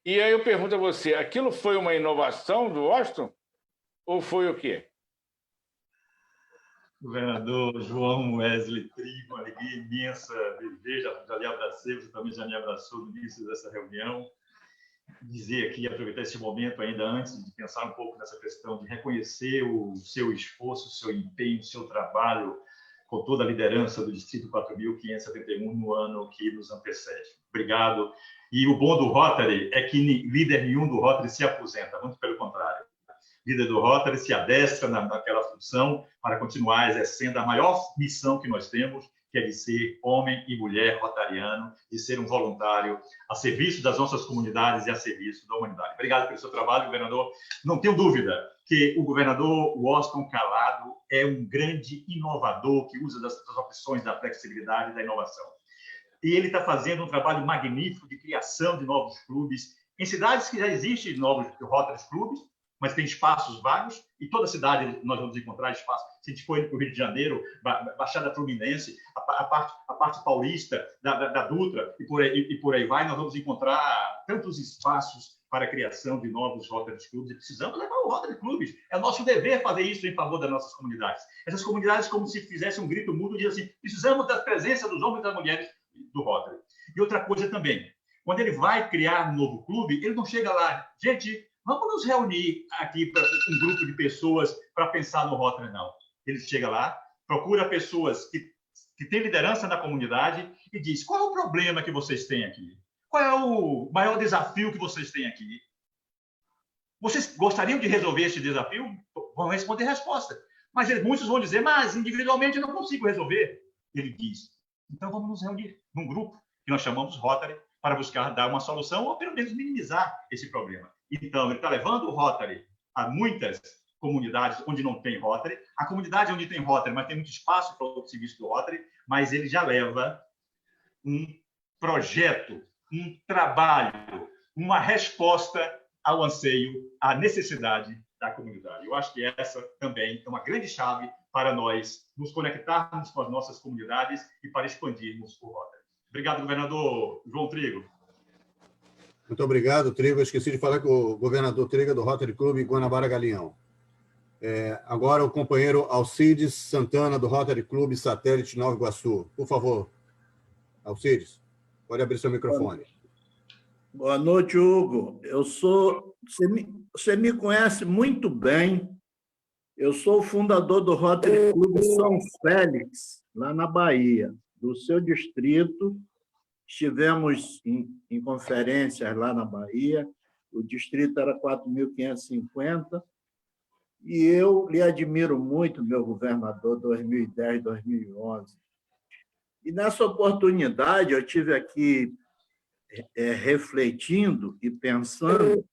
E aí eu pergunto a você, aquilo foi uma inovação do Washington ou foi o quê? Governador João Wesley Trigo, alegria imensa de ver, já lhe abracei, você também já me abraçou no início dessa reunião. Dizer aqui, aproveitar esse momento ainda antes de pensar um pouco nessa questão de reconhecer o seu esforço, o seu empenho, o seu trabalho com toda a liderança do Distrito 4.571 no ano que nos antecede. Obrigado. E o bom do Rotary é que líder nenhum do Rotary se aposenta, muito pelo contrário. Líder do Rotary se adestra naquela função para continuar exercendo a maior missão que nós temos, que é de ser homem e mulher rotariano, de ser um voluntário a serviço das nossas comunidades e a serviço da humanidade. Obrigado pelo seu trabalho, governador. Não tenho dúvida que o governador Washington Calado é um grande inovador que usa das opções da flexibilidade e da inovação. E ele está fazendo um trabalho magnífico de criação de novos clubes em cidades que já existem novos Rotary clubes, mas tem espaços vagos, e toda cidade nós vamos encontrar espaço. Se a gente for para o Rio de Janeiro, Baixada Fluminense, a parte paulista da Dutra, e por aí vai, nós vamos encontrar tantos espaços para a criação de novos Rotary Clubs, e precisamos levar o Rotary Clubs. É nosso dever fazer isso em favor das nossas comunidades. Essas comunidades, como se fizesse um grito mudo, dizem assim, precisamos da presença dos homens e das mulheres do Rotary. E outra coisa também, quando ele vai criar um novo clube, ele não chega lá, gente, vamos nos reunir aqui para um grupo de pessoas para pensar no Rotary, não. Ele chega lá, procura pessoas que têm liderança na comunidade e diz, qual é o problema que vocês têm aqui? Qual é o maior desafio que vocês têm aqui? Vocês gostariam de resolver esse desafio? Vão responder resposta. Mas muitos vão dizer, mas individualmente eu não consigo resolver. Ele diz, então vamos nos reunir num grupo que nós chamamos Rotary para buscar dar uma solução ou pelo menos minimizar esse problema. Então, ele está levando o Rotary a muitas comunidades onde não tem Rotary, a comunidade onde tem Rotary, mas tem muito espaço para o serviço do Rotary, mas ele já leva um projeto, um trabalho, uma resposta ao anseio, à necessidade da comunidade. Eu acho que essa também é uma grande chave para nós nos conectarmos com as nossas comunidades e para expandirmos o Rotary. Obrigado, governador João Trigo. Muito obrigado, Trigo. Eu esqueci de falar com o governador Trigo do Rotary Clube Guanabara Galeão. Agora o companheiro Alcides Santana, do Rotary Clube Satélite Nova Iguaçu. Por favor, Alcides, pode abrir seu microfone. Boa noite, Hugo. Você me conhece muito bem. Eu sou o fundador do Rotary Clube São Félix, lá na Bahia, do seu distrito. Estivemos em conferências lá na Bahia, o distrito era 4.550, e eu lhe admiro muito, meu governador, 2010, 2011. E nessa oportunidade, eu tive aqui refletindo e pensando,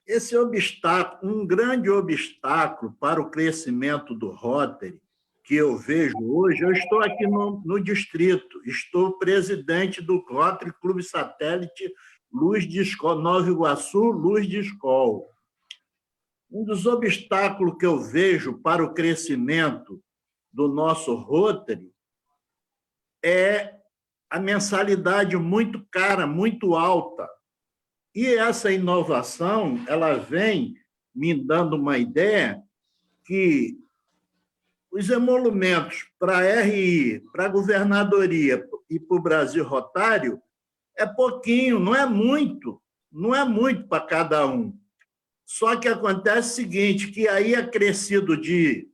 esse obstáculo, um grande obstáculo para o crescimento do Rotary, que eu vejo hoje, eu estou aqui no distrito, estou presidente do Rotary Clube Satélite Luz de Escola, Nova Iguaçu, Luz de Escola. Um dos obstáculos que eu vejo para o crescimento do nosso Rotary é a mensalidade muito cara, muito alta. E essa inovação, ela vem me dando uma ideia que os emolumentos para a RI, para a governadoria e para o Brasil Rotário é pouquinho, não é muito para cada um. Só que acontece o seguinte, que aí é crescido de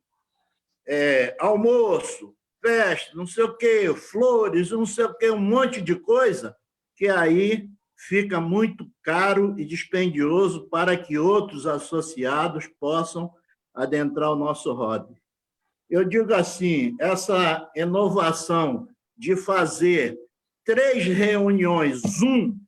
almoço, festa, não sei o quê, flores, não sei o quê, um monte de coisa, que aí fica muito caro e dispendioso para que outros associados possam adentrar o nosso hobby. Eu digo assim, essa inovação de fazer 3 reuniões Zoom,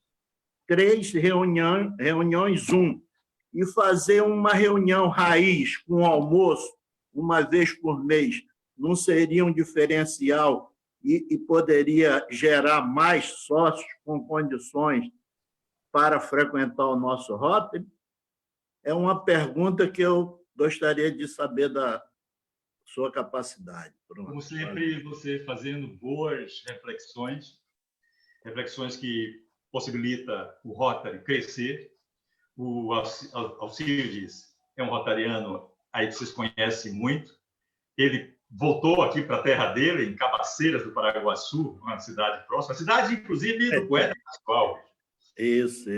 e fazer uma reunião raiz com almoço, uma vez por mês, não seria um diferencial e poderia gerar mais sócios com condições para frequentar o nosso Rotary? É uma pergunta que eu gostaria de saber da sua capacidade. Pronto. Como sempre, você fazendo boas reflexões que possibilita o Rotary crescer. O Alcides é um rotariano aí que vocês conhecem muito. Ele voltou aqui para a terra dele, em Cabaceiras do Paraguaçu, uma cidade próxima, cidade, inclusive, do poeta Pascoal. Isso.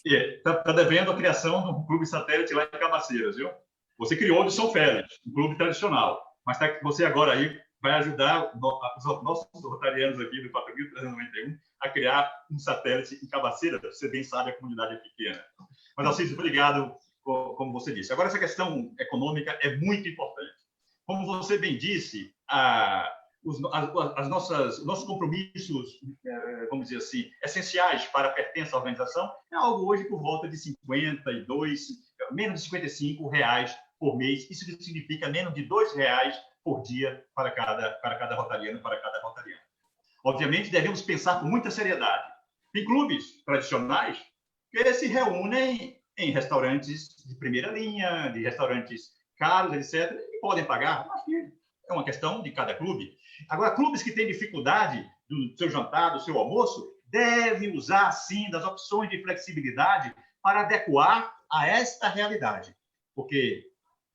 Está devendo a criação de um clube satélite lá em Cabaceiras, viu? Você criou o de São Félix, um clube tradicional, mas você agora aí vai ajudar os nossos rotarianos aqui do 4.391 a criar um satélite em Cabaceiras. Você bem sabe, a comunidade é pequena. Mas, Alcides, obrigado, como você disse. Agora, essa questão econômica é muito importante. Como você bem disse, os nossos compromissos, vamos dizer assim, essenciais para a pertença à organização, é algo hoje por volta de 52, menos de R$55 por mês. Isso significa menos de R$2 por dia para cada rotariano, para cada rotariana. Obviamente, devemos pensar com muita seriedade. Tem clubes tradicionais que se reúnem em restaurantes de primeira linha, de restaurantes caros, etc., e podem pagar. Acho que é uma questão de cada clube. Agora, clubes que têm dificuldade do seu jantar, do seu almoço, devem usar, sim, das opções de flexibilidade para adequar a esta realidade. Porque,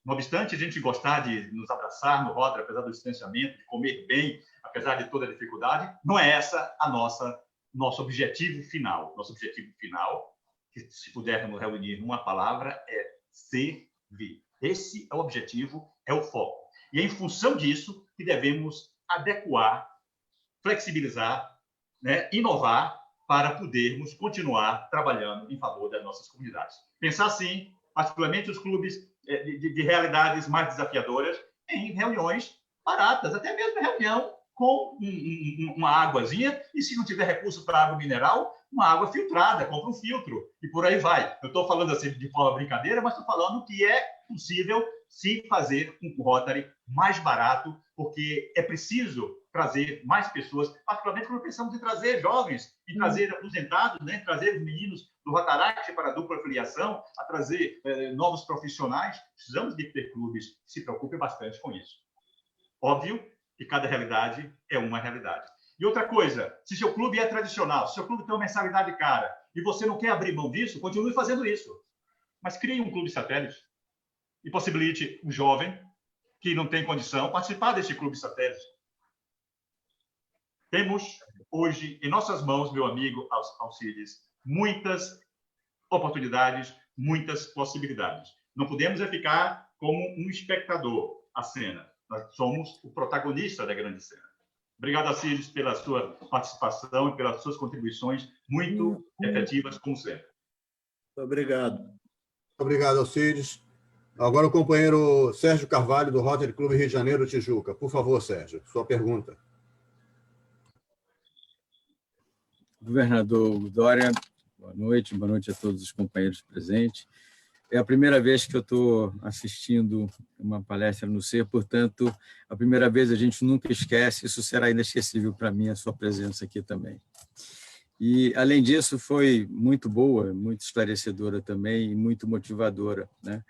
não obstante a gente gostar de nos abraçar no Rotary, apesar do distanciamento, de comer bem, apesar de toda a dificuldade, não é essa nosso objetivo final. Nosso objetivo final, que se pudermos reunir numa palavra, é servir. Esse é o objetivo, é o foco. E é em função disso que devemos adequar, flexibilizar, né, inovar para podermos continuar trabalhando em favor das nossas comunidades. Pensar, sim, particularmente os clubes de realidades mais desafiadoras, em reuniões baratas, até mesmo reunião com uma águazinha, e se não tiver recurso para água mineral, uma água filtrada, compra um filtro, e por aí vai. Eu estou falando assim de forma brincadeira, mas estou falando que é possível se fazer um Rotary mais barato, porque é preciso trazer mais pessoas, particularmente quando pensamos em trazer jovens, em trazer aposentados, né? Trazer os meninos do Rotaract para a dupla filiação, a trazer novos profissionais. Precisamos de ter clubes que se preocupem bastante com isso. Óbvio que cada realidade é uma realidade. E outra coisa, se seu clube é tradicional, se seu clube tem uma mensalidade cara e você não quer abrir mão disso, continue fazendo isso. Mas crie um clube satélite e possibilite um jovem que não tem condição participar deste clube satélite. Temos hoje em nossas mãos, meu amigo Alcides, muitas oportunidades, muitas possibilidades. Não podemos ficar como um espectador à cena. Nós somos o protagonista da grande cena. Obrigado, Alcides, pela sua participação e pelas suas contribuições muito efetivas, como sempre. Obrigado. Obrigado, Alcides. Agora o companheiro Sérgio Carvalho, do Rotary Clube Rio de Janeiro, Tijuca. Por favor, Sérgio, sua pergunta. Governador Dória, boa noite a todos os companheiros presentes. É a primeira vez que eu estou assistindo uma palestra no SER, portanto, a primeira vez a gente nunca esquece, isso será inesquecível para mim, a sua presença aqui também. E, além disso, foi muito boa, muito esclarecedora também e muito motivadora, né?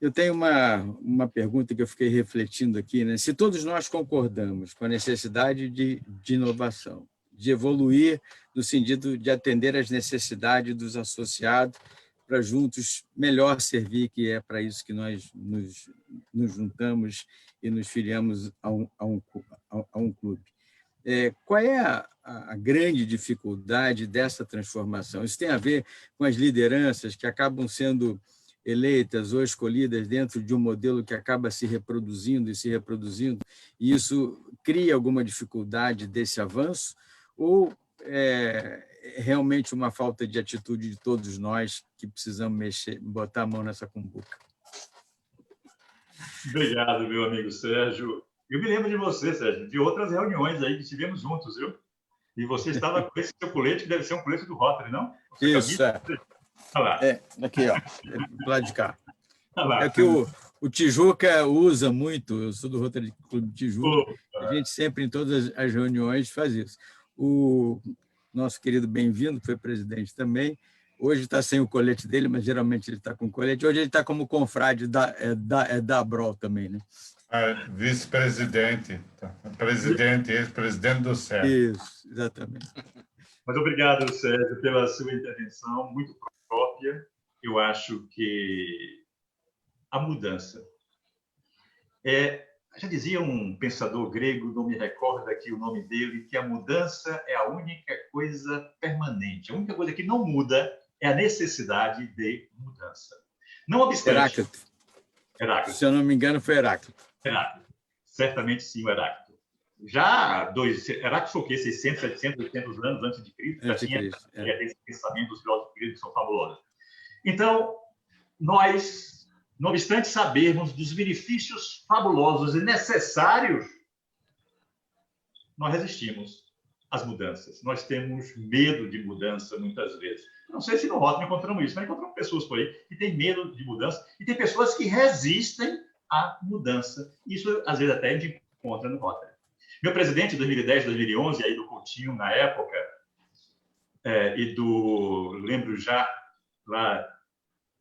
Eu tenho uma pergunta que eu fiquei refletindo aqui, né? Se todos nós concordamos com a necessidade de inovação, de evoluir no sentido de atender às necessidades dos associados para juntos melhor servir, que é para isso que nós nos juntamos e nos filiamos a um clube. Qual é a grande dificuldade dessa transformação? Isso tem a ver com as lideranças que acabam sendo eleitas ou escolhidas dentro de um modelo que acaba se reproduzindo, e isso cria alguma dificuldade desse avanço? Ou é realmente uma falta de atitude de todos nós que precisamos botar a mão nessa cumbuca? Obrigado, meu amigo Sérgio. Eu me lembro de você, Sérgio, de outras reuniões aí que tivemos juntos, viu? E você estava com esse seu colete, que deve ser um colete do Rotary, não? Você isso, Olha lá. Aqui, ó, do lado de cá. Olha lá. É que o Tijuca usa muito, eu sou do Rotary Clube Tijuca, a gente sempre, em todas as reuniões, faz isso. O nosso querido Bem-vindo, que foi presidente também, hoje está sem o colete dele, mas geralmente ele está com colete. Hoje ele está como confrade da Abrol também, né? Vice-presidente, ex-presidente do SER. Isso, exatamente. Mas obrigado, Sérgio, pela sua intervenção, muito própria. Eu acho que a mudança já dizia um pensador grego, não me recordo aqui o nome dele, que a mudança é a única coisa permanente. A única coisa que não muda é a necessidade de mudança. Não obstante... Heráclito. Se eu não me engano, foi Heráclito. Heráclito. Certamente sim, o Heráclito. Heráclito foi o quê? 600, 700, 800 anos antes de Cristo? Já tinha esse pensamento dos filósofos gregos que são fabulosos. Então, nós, não obstante sabermos dos benefícios fabulosos e necessários, nós resistimos às mudanças. Nós temos medo de mudança muitas vezes. Não sei se no Rotary encontramos isso, mas encontramos pessoas por aí que têm medo de mudança e tem pessoas que resistem à mudança. Isso, às vezes, até a gente encontra no Rotary. Meu presidente, 2010, 2011, aí do Coutinho, na época, lembro já, lá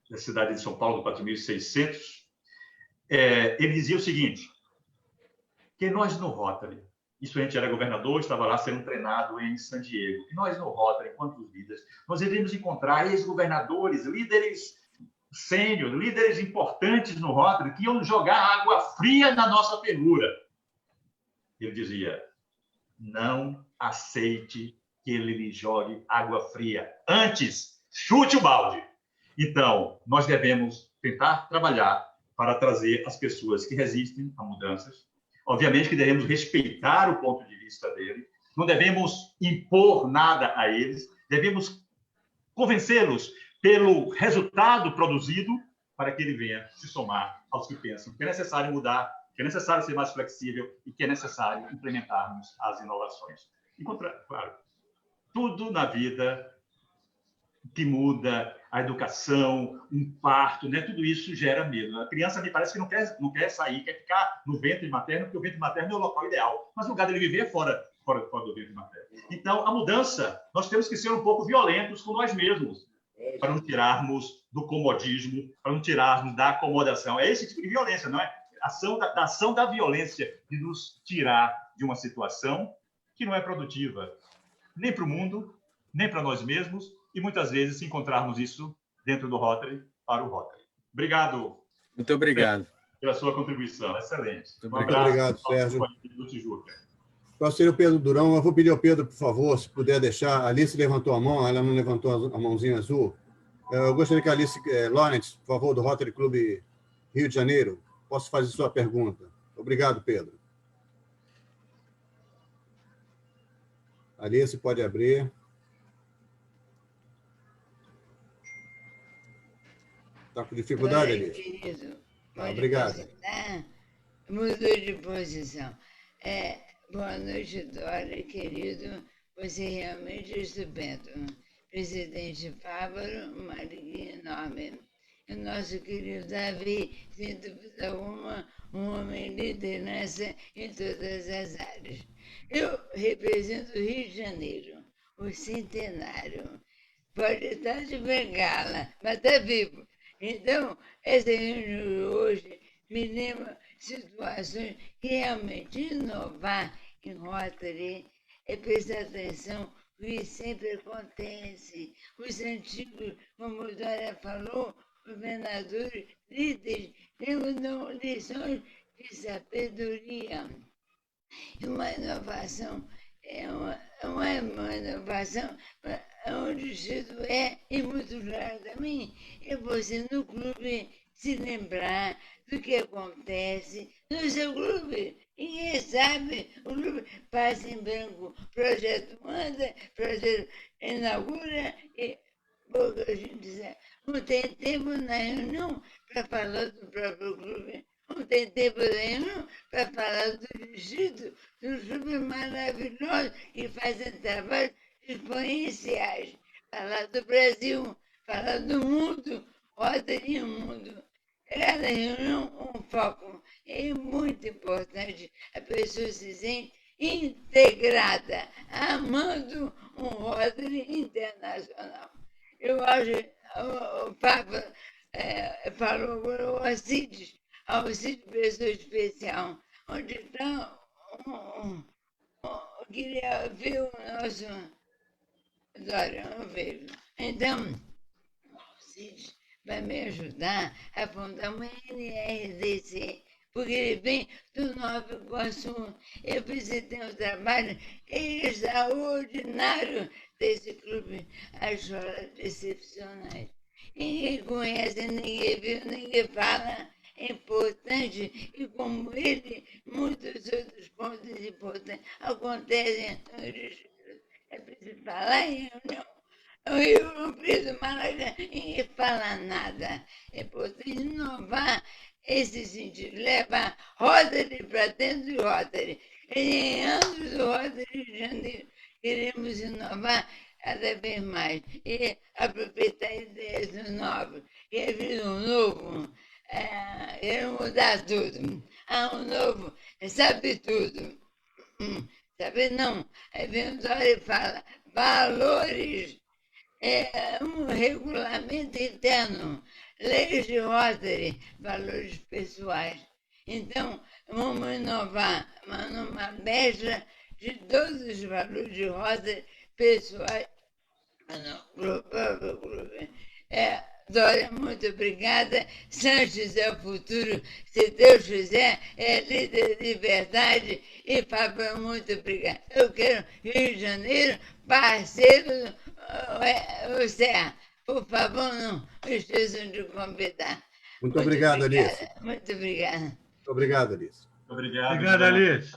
da cidade de São Paulo, do 4.600, ele dizia o seguinte, que nós no Rotary, isso a gente era governador, estava lá sendo treinado em San Diego, e nós no Rotary, enquanto líderes, nós iríamos encontrar ex-governadores, líderes sênior, líderes importantes no Rotary, que iam jogar água fria na nossa fervura. Ele dizia, não aceite que ele lhe jogue água fria. Antes, chute o balde. Então, nós devemos tentar trabalhar para trazer as pessoas que resistem a mudanças. Obviamente que devemos respeitar o ponto de vista dele, não devemos impor nada a eles, devemos convencê-los pelo resultado produzido para que ele venha se somar aos que pensam que é necessário mudar, que é necessário ser mais flexível e que é necessário implementarmos as inovações. E, claro, tudo na vida que muda, a educação, um parto, né? Tudo isso gera medo. A criança me parece que não quer sair, quer ficar no ventre materno, porque o ventre materno é o local ideal. Mas o lugar dele viver é fora do ventre materno. Então, a mudança, nós temos que ser um pouco violentos com nós mesmos, para não tirarmos do comodismo, para não tirarmos da acomodação. É esse tipo de violência, não é? A ação da violência de nos tirar de uma situação que não é produtiva, nem para o mundo, nem para nós mesmos, e muitas vezes se encontrarmos isso dentro do Rotary, para o Rotary. Obrigado. Muito obrigado. Pela sua contribuição. Excelente. Muito obrigado, Sérgio. Do Tijuca. Conselheiro Pedro Durão, eu vou pedir ao Pedro, por favor, se puder deixar. A Alice levantou a mão, ela não levantou a mãozinha azul. Eu gostaria que a Alice Lawrence, por favor, do Rotary Clube Rio de Janeiro, possa fazer sua pergunta. Obrigado, Pedro. Alice, pode abrir. Está com dificuldade, Alice? Querido, obrigado. Mudou de posição. Boa noite, Dória, querido. Você realmente é estupendo. Presidente Fávaro, uma alegria enorme. O nosso querido Davi, sem dúvida alguma, um homem de liderança em todas as áreas. Eu represento o Rio de Janeiro, o centenário. Pode estar de bengala, mas está vivo. Então, essa reunião de hoje me lembra situações que realmente inovar em Rotary é prestar atenção o que sempre acontece. Os antigos, como a Dória falou, governadores, líderes, dão lições de sabedoria. E uma inovação uma inovação onde isso e muito claro também, é você no clube se lembrar do que acontece no seu clube. Ninguém sabe, o clube passa em branco, projeto anda, projeto inaugura e pouca gente sabe. Não tem tempo na reunião para falar do próprio clube. Não tem tempo nenhum para falar do distrito, dos clubes maravilhosos que fazem trabalhos exponenciais. Falar do Brasil, falar do mundo, Rotary no mundo. Cada reunião um foco. É muito importante a pessoa se sente integrada, amando um Rotary internacional. Eu acho, o Papa falou agora o Alcides, pessoa especial, onde está queria ver o nosso Dória, não vejo. Então, o Alcides vai me ajudar a fundar uma NRDC, porque ele vem do Nova Iguaçu. Eu visitei um trabalho extraordinário desse clube, as escolas excepcionais. Ninguém conhece, ninguém viu, ninguém fala. É importante e, como ele, muitos outros pontos importantes acontecem no distrito. É preciso falar em reunião. O Rio Comprido, Maracanã, ninguém fala nada. É importante inovar esse sentido, levar Rotary para dentro do Rotary. Em anos do Rotary de Janeiro, queremos inovar cada vez mais e aproveitar ideias novas. Quer vir um novo, quer mudar tudo. Um novo, sabe tudo. Sabe não. Aí vem o Dória e fala, valores, um regulamento interno, leis de Rotary, valores pessoais. Então, vamos inovar numa mescla de todos os valores de Rotary pessoais. Clube. Dória, muito obrigada. Sanches é o futuro, se Deus quiser, é líder de verdade. E Fábio, muito obrigada. Eu quero Rio de Janeiro, parceiro o Serra. Por favor, não esqueçam de convidar. Muito obrigado, Alice. Muito obrigada. Muito obrigado, Alice. Obrigado. Obrigado, Alice.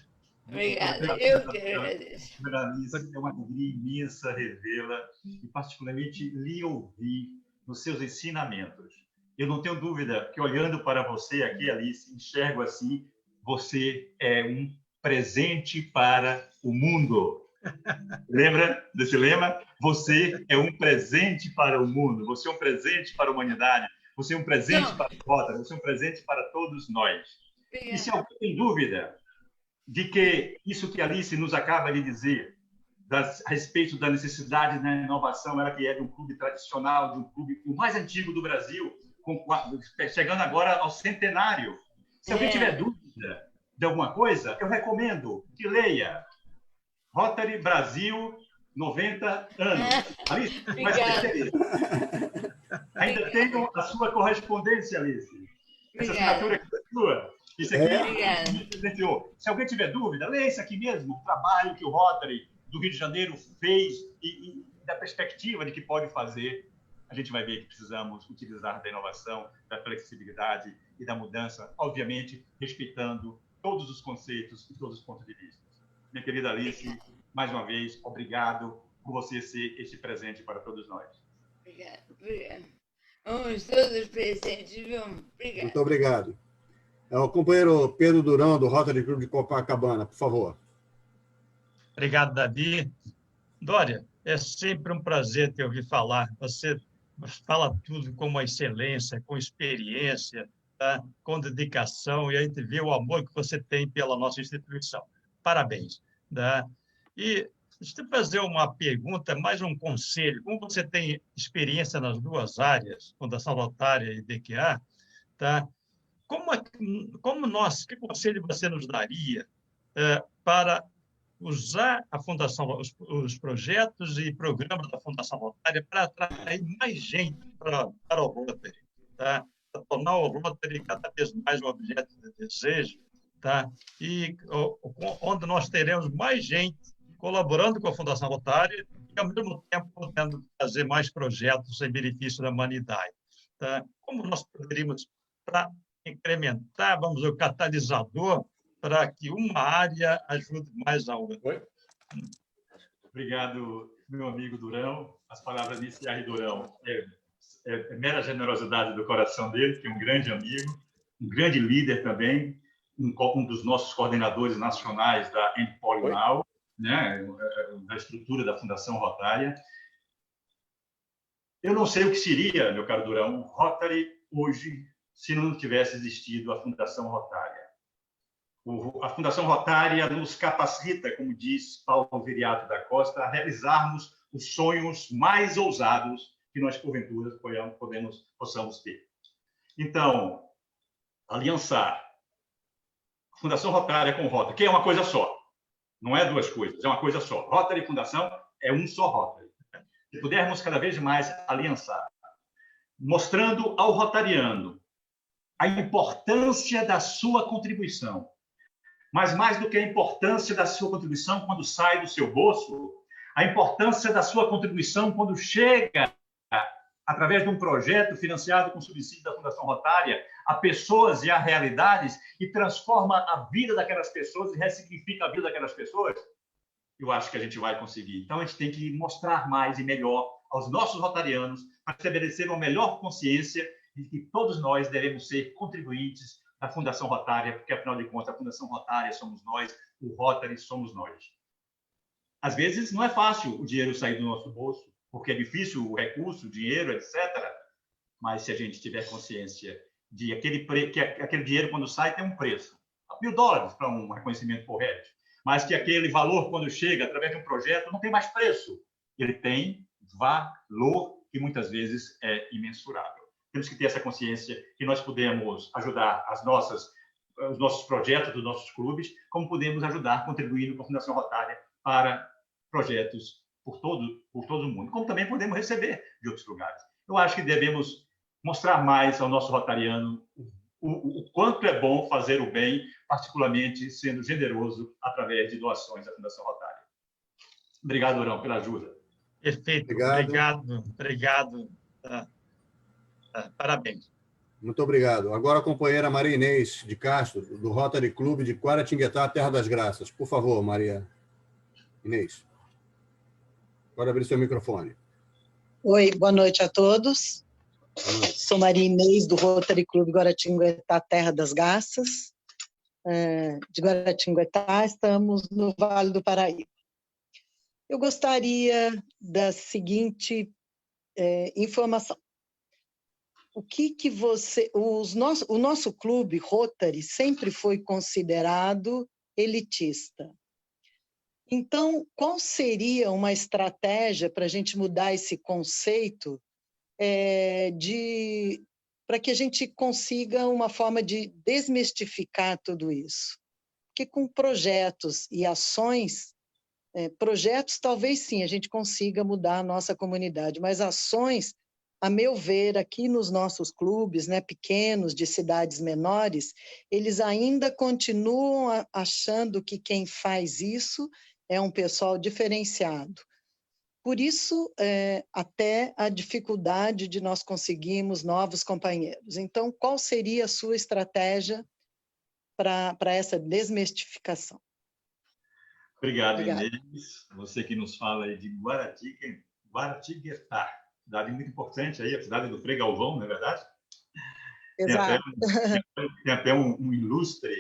Obrigada, eu que agradeço. Alice, é uma alegria imensa revê-la e, particularmente, lhe ouvir nos seus ensinamentos. Eu não tenho dúvida que, olhando para você aqui, Alice, enxergo assim, você é um presente para o mundo. Lembra desse lema? Você é um presente para o mundo, você é um presente para a humanidade, você é um presente para a Rotary, você é um presente para todos nós. E se alguém tem dúvida de que isso que Alice nos acaba de dizer, a respeito da necessidade da inovação, ela que é de um clube tradicional, de um clube o mais antigo do Brasil, chegando agora ao centenário. Se alguém tiver dúvida de alguma coisa, eu recomendo que leia Rotary Brasil, 90 anos. Alice, vai esquecer isso. Ainda tenho a sua correspondência, Alice. Essa assinatura aqui é sua. Isso aqui, se alguém tiver dúvida, leia isso aqui mesmo, o trabalho que o Rotary do Rio de Janeiro fez e da perspectiva de que pode fazer. A gente vai ver que precisamos utilizar da inovação, da flexibilidade e da mudança, obviamente, respeitando todos os conceitos e todos os pontos de vista. Minha querida Alice, mais uma vez, obrigado por você ser este presente para todos nós. Obrigado. Vamos todos presentes, viu? Obrigado. Muito obrigado. O companheiro Pedro Durão, do Rotary Clube de Copacabana, por favor. Obrigado, Davi. Dória, é sempre um prazer te ouvir falar. Você fala tudo com uma excelência, com experiência, tá? Com dedicação, e a gente vê o amor que você tem pela nossa instituição. Parabéns. Tá? E deixa eu fazer uma pergunta, mais um conselho. Como você tem experiência nas duas áreas, Fundação Rotária e DQA, tá? Que conselho você nos daria para usar a Fundação, os projetos e programas da Fundação Rotária para atrair mais gente para o Rotary, tá? Para tornar o Rotary cada vez mais um objeto de desejo, tá? E onde nós teremos mais gente colaborando com a Fundação Rotária e, ao mesmo tempo, podendo fazer mais projetos em benefício da humanidade, tá? Como nós poderíamos, para incrementar, vamos dizer, o catalisador para que uma área ajude mais a outra. Obrigado, meu amigo Durão. As palavras iniciais de Durão é mera generosidade do coração dele, que é um grande amigo, um grande líder também, um dos nossos coordenadores nacionais da Endpoly Now, né, da estrutura da Fundação Rotária. Eu não sei o que seria, meu caro Durão, o Rotary hoje, se não tivesse existido a Fundação Rotária. A Fundação Rotária nos capacita, como diz Paulo Viriato da Costa, a realizarmos os sonhos mais ousados que nós, porventura, possamos ter. Então, aliançar a Fundação Rotária com o Rotary, que é uma coisa só, não é duas coisas, é uma coisa só. Rotary e Fundação é um só Rotary. Se pudermos cada vez mais aliançar, mostrando ao rotariano a importância da sua contribuição, mas mais do que a importância da sua contribuição quando sai do seu bolso, a importância da sua contribuição quando chega, através de um projeto financiado com subsídio da Fundação Rotária, a pessoas e a realidades e transforma a vida daquelas pessoas e ressignifica a vida daquelas pessoas, eu acho que a gente vai conseguir. Então, a gente tem que mostrar mais e melhor aos nossos rotarianos para estabelecer uma melhor consciência de que todos nós devemos ser contribuintes da Fundação Rotária, porque, afinal de contas, a Fundação Rotária somos nós, o Rotary somos nós. Às vezes, não é fácil o dinheiro sair do nosso bolso, porque é difícil o recurso, o dinheiro, etc. Mas, se a gente tiver consciência de que aquele dinheiro, quando sai, tem um preço. $1.000 para um reconhecimento por RED. Mas que aquele valor, quando chega, através de um projeto, não tem mais preço. Ele tem valor que, muitas vezes, é imensurável. Temos que ter essa consciência que nós podemos ajudar os nossos projetos dos nossos clubes, como podemos ajudar contribuindo com a Fundação Rotária para projetos por todo o mundo, como também podemos receber de outros lugares. Eu acho que devemos mostrar mais ao nosso rotariano o quanto é bom fazer o bem, particularmente sendo generoso através de doações à Fundação Rotária. Obrigado, Durão, pela ajuda. Perfeito. Obrigado. Parabéns. Muito obrigado. Agora a companheira Maria Inês de Castro, do Rotary Clube de Guaratinguetá, Terra das Graças. Por favor, Maria Inês. Pode abrir seu microfone. Oi, boa noite a todos. Sou Maria Inês, do Rotary Clube Guaratinguetá, Terra das Garças. De Guaratinguetá, estamos no Vale do Paraíba. Eu gostaria da seguinte informação. O nosso clube Rotary sempre foi considerado elitista. Então, qual seria uma estratégia para a gente mudar esse conceito para que a gente consiga uma forma de desmistificar tudo isso? Porque com projetos e ações, projetos talvez sim a gente consiga mudar a nossa comunidade, mas ações, a meu ver, aqui nos nossos clubes, né, pequenos, de cidades menores, eles ainda continuam achando que quem faz isso é um pessoal diferenciado. Por isso, até a dificuldade de nós conseguirmos novos companheiros. Então, qual seria a sua estratégia para essa desmistificação? Obrigado, Inês. Você que nos fala aí de Guaratinguetá, cidade muito importante aí, a cidade do Frei Galvão, não é verdade? Exato. Tem até um ilustre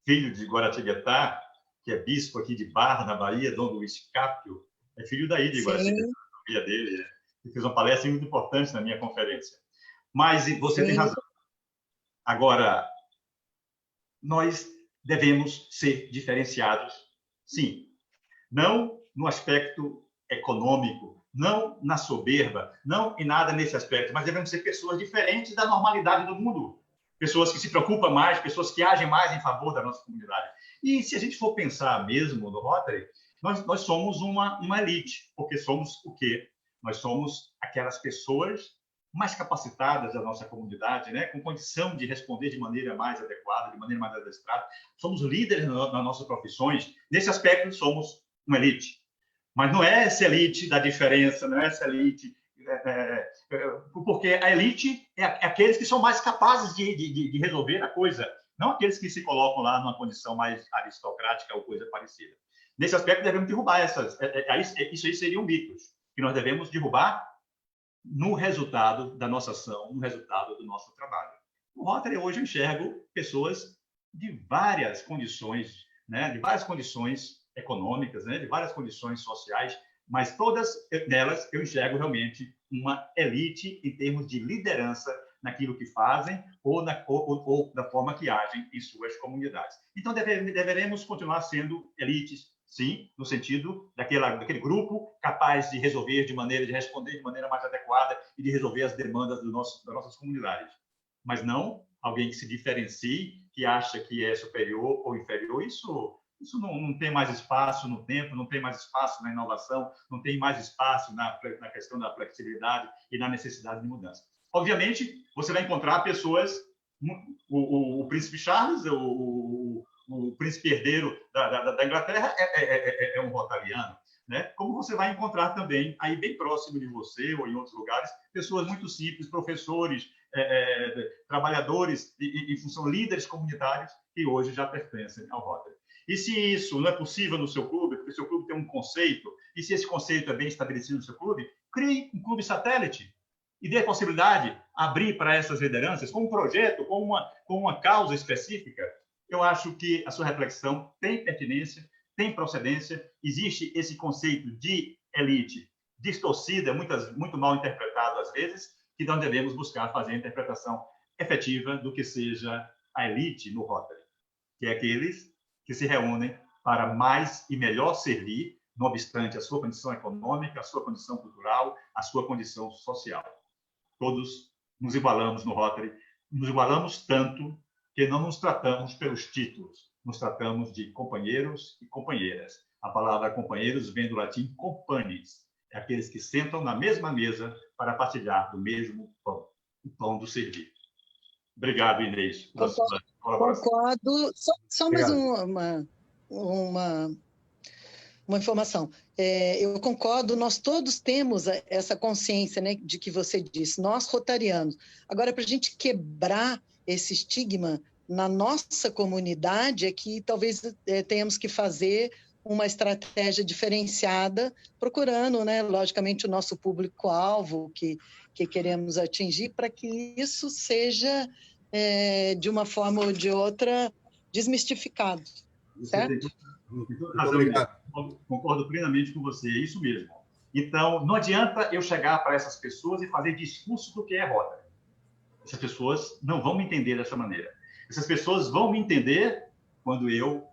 filho de Guaratinguetá, que é bispo aqui de Barra, na Bahia, Dom Luiz Cápio, É filho daí de Guaraci, filha dele, que fez uma palestra muito importante na minha conferência. Mas você tem razão. Agora, nós devemos ser diferenciados, sim. Não no aspecto econômico, não na soberba, não em nada nesse aspecto, mas devemos ser pessoas diferentes da normalidade do mundo. Pessoas que se preocupam mais, pessoas que agem mais em favor da nossa comunidade. E se a gente for pensar mesmo no Rotary, nós somos uma elite, porque somos o quê? Nós somos aquelas pessoas mais capacitadas da nossa comunidade, né? Com condição de responder de maneira mais adequada, de maneira mais adestrada. Somos líderes nas nossas profissões. Nesse aspecto, somos uma elite. Mas não é essa elite da diferença, não é essa elite... porque a elite é aqueles que são mais capazes de resolver a coisa, não aqueles que se colocam lá numa condição mais aristocrática ou coisa parecida. Nesse aspecto, devemos derrubar isso aí seriam mitos, que nós devemos derrubar no resultado da nossa ação, no resultado do nosso trabalho. No Rotary, hoje, eu enxergo pessoas de várias condições, né? De várias condições econômicas, né? De várias condições sociais, mas todas delas eu enxergo realmente uma elite em termos de liderança naquilo que fazem ou da forma que agem em suas comunidades. Então, deveremos continuar sendo elites, sim, no sentido daquele grupo capaz de resolver de responder de maneira mais adequada e de resolver as demandas das nossas comunidades. Mas não alguém que se diferencie, que acha que é superior ou inferior. Isso não tem mais espaço no tempo, não tem mais espaço na inovação, não tem mais espaço na questão da flexibilidade e na necessidade de mudança. Obviamente, você vai encontrar pessoas, o príncipe Charles, o príncipe herdeiro da Inglaterra é um rotariano, né? Como você vai encontrar também, aí bem próximo de você ou em outros lugares, pessoas muito simples, professores, trabalhadores em função líderes comunitários que hoje já pertencem ao Rotary. E se isso não é possível no seu clube, porque o seu clube tem um conceito, e se esse conceito é bem estabelecido no seu clube, crie um clube satélite e dê a possibilidade de abrir para essas lideranças com um projeto, com uma causa específica. Eu acho que a sua reflexão tem pertinência, tem procedência, existe esse conceito de elite distorcida, muito mal interpretado às vezes, que nós devemos buscar fazer a interpretação efetiva do que seja a elite no Rotary, que é aqueles que se reúnem para mais e melhor servir, não obstante a sua condição econômica, a sua condição cultural, a sua condição social. Todos nos igualamos no Rotary, nos igualamos tanto que não nos tratamos pelos títulos, nos tratamos de companheiros e companheiras. A palavra companheiros vem do latim companis, é aqueles que sentam na mesma mesa para partilhar do mesmo pão, o pão do servir. Obrigado, Inês, pela sua colaboração. Concordo. Só mais uma informação. Eu concordo, nós todos temos essa consciência, né, de que você disse, nós rotarianos. Agora, para a gente quebrar esse estigma na nossa comunidade, é que talvez tenhamos que fazer uma estratégia diferenciada, procurando, né, logicamente, o nosso público-alvo que queremos atingir, para que isso seja, de uma forma ou de outra, desmistificado. Certo? Concordo plenamente com você, é isso mesmo. Então, não adianta eu chegar para essas pessoas e fazer discurso do que é Rotary. Essas pessoas não vão me entender dessa maneira. Essas pessoas vão me entender quando eu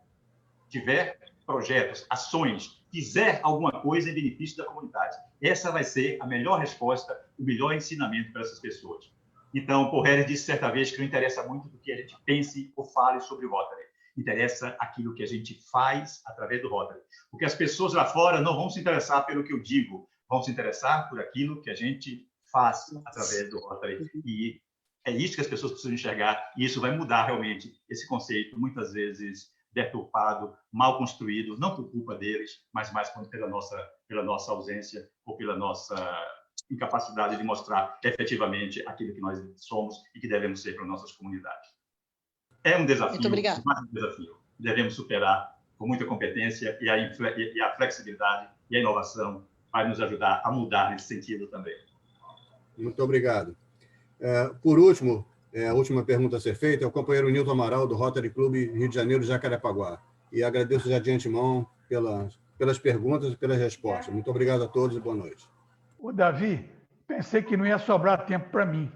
tiver projetos, ações, fizer alguma coisa em benefício da comunidade. Essa vai ser a melhor resposta, o melhor ensinamento para essas pessoas. Então, Porrer disse certa vez que não interessa muito do que a gente pense ou fale sobre o Rotary. Interessa aquilo que a gente faz através do Rotary. Porque as pessoas lá fora não vão se interessar pelo que eu digo, vão se interessar por aquilo que a gente faz através do Rotary. E é isso que as pessoas precisam enxergar, e isso vai mudar realmente esse conceito, muitas vezes deturpado, mal construído, não por culpa deles, mas mais pela nossa ausência ou pela nossa incapacidade de mostrar efetivamente aquilo que nós somos e que devemos ser para nossas comunidades. É um desafio, muito obrigada. Mais um desafio. Devemos superar com muita competência e a flexibilidade e a inovação vai nos ajudar a mudar nesse sentido também. Muito obrigado. Por último, a última pergunta a ser feita é o companheiro Nilton Amaral, do Rotary Clube Rio de Janeiro, Jacarepaguá. E agradeço já de antemão pela pelas perguntas e pelas respostas. Muito obrigado a todos e boa noite. Ô, Davi, pensei que não ia sobrar tempo para mim.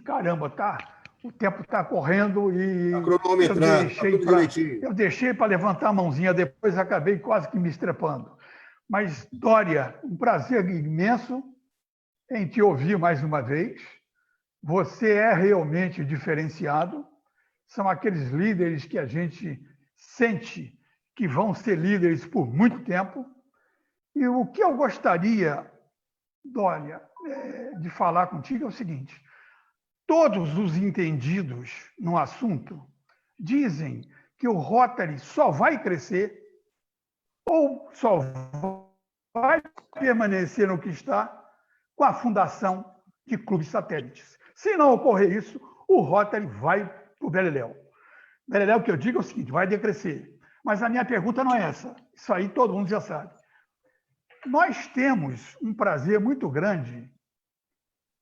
Caramba, o tempo está correndo e eu deixei para levantar a mãozinha depois, acabei quase que me estrepando. Mas, Dória, um prazer imenso em te ouvir mais uma vez. Você é realmente diferenciado. São aqueles líderes que a gente sente que vão ser líderes por muito tempo. E o que eu gostaria, Dória, de falar contigo é o seguinte: todos os entendidos no assunto dizem que o Rotary só vai crescer ou só vai permanecer no que está com a fundação de clubes satélites. Se não ocorrer isso, o Rotary vai para o Beleléu. Beleléu, que eu digo é o seguinte, vai decrescer. Mas a minha pergunta não é essa. Isso aí todo mundo já sabe. Nós temos um prazer muito grande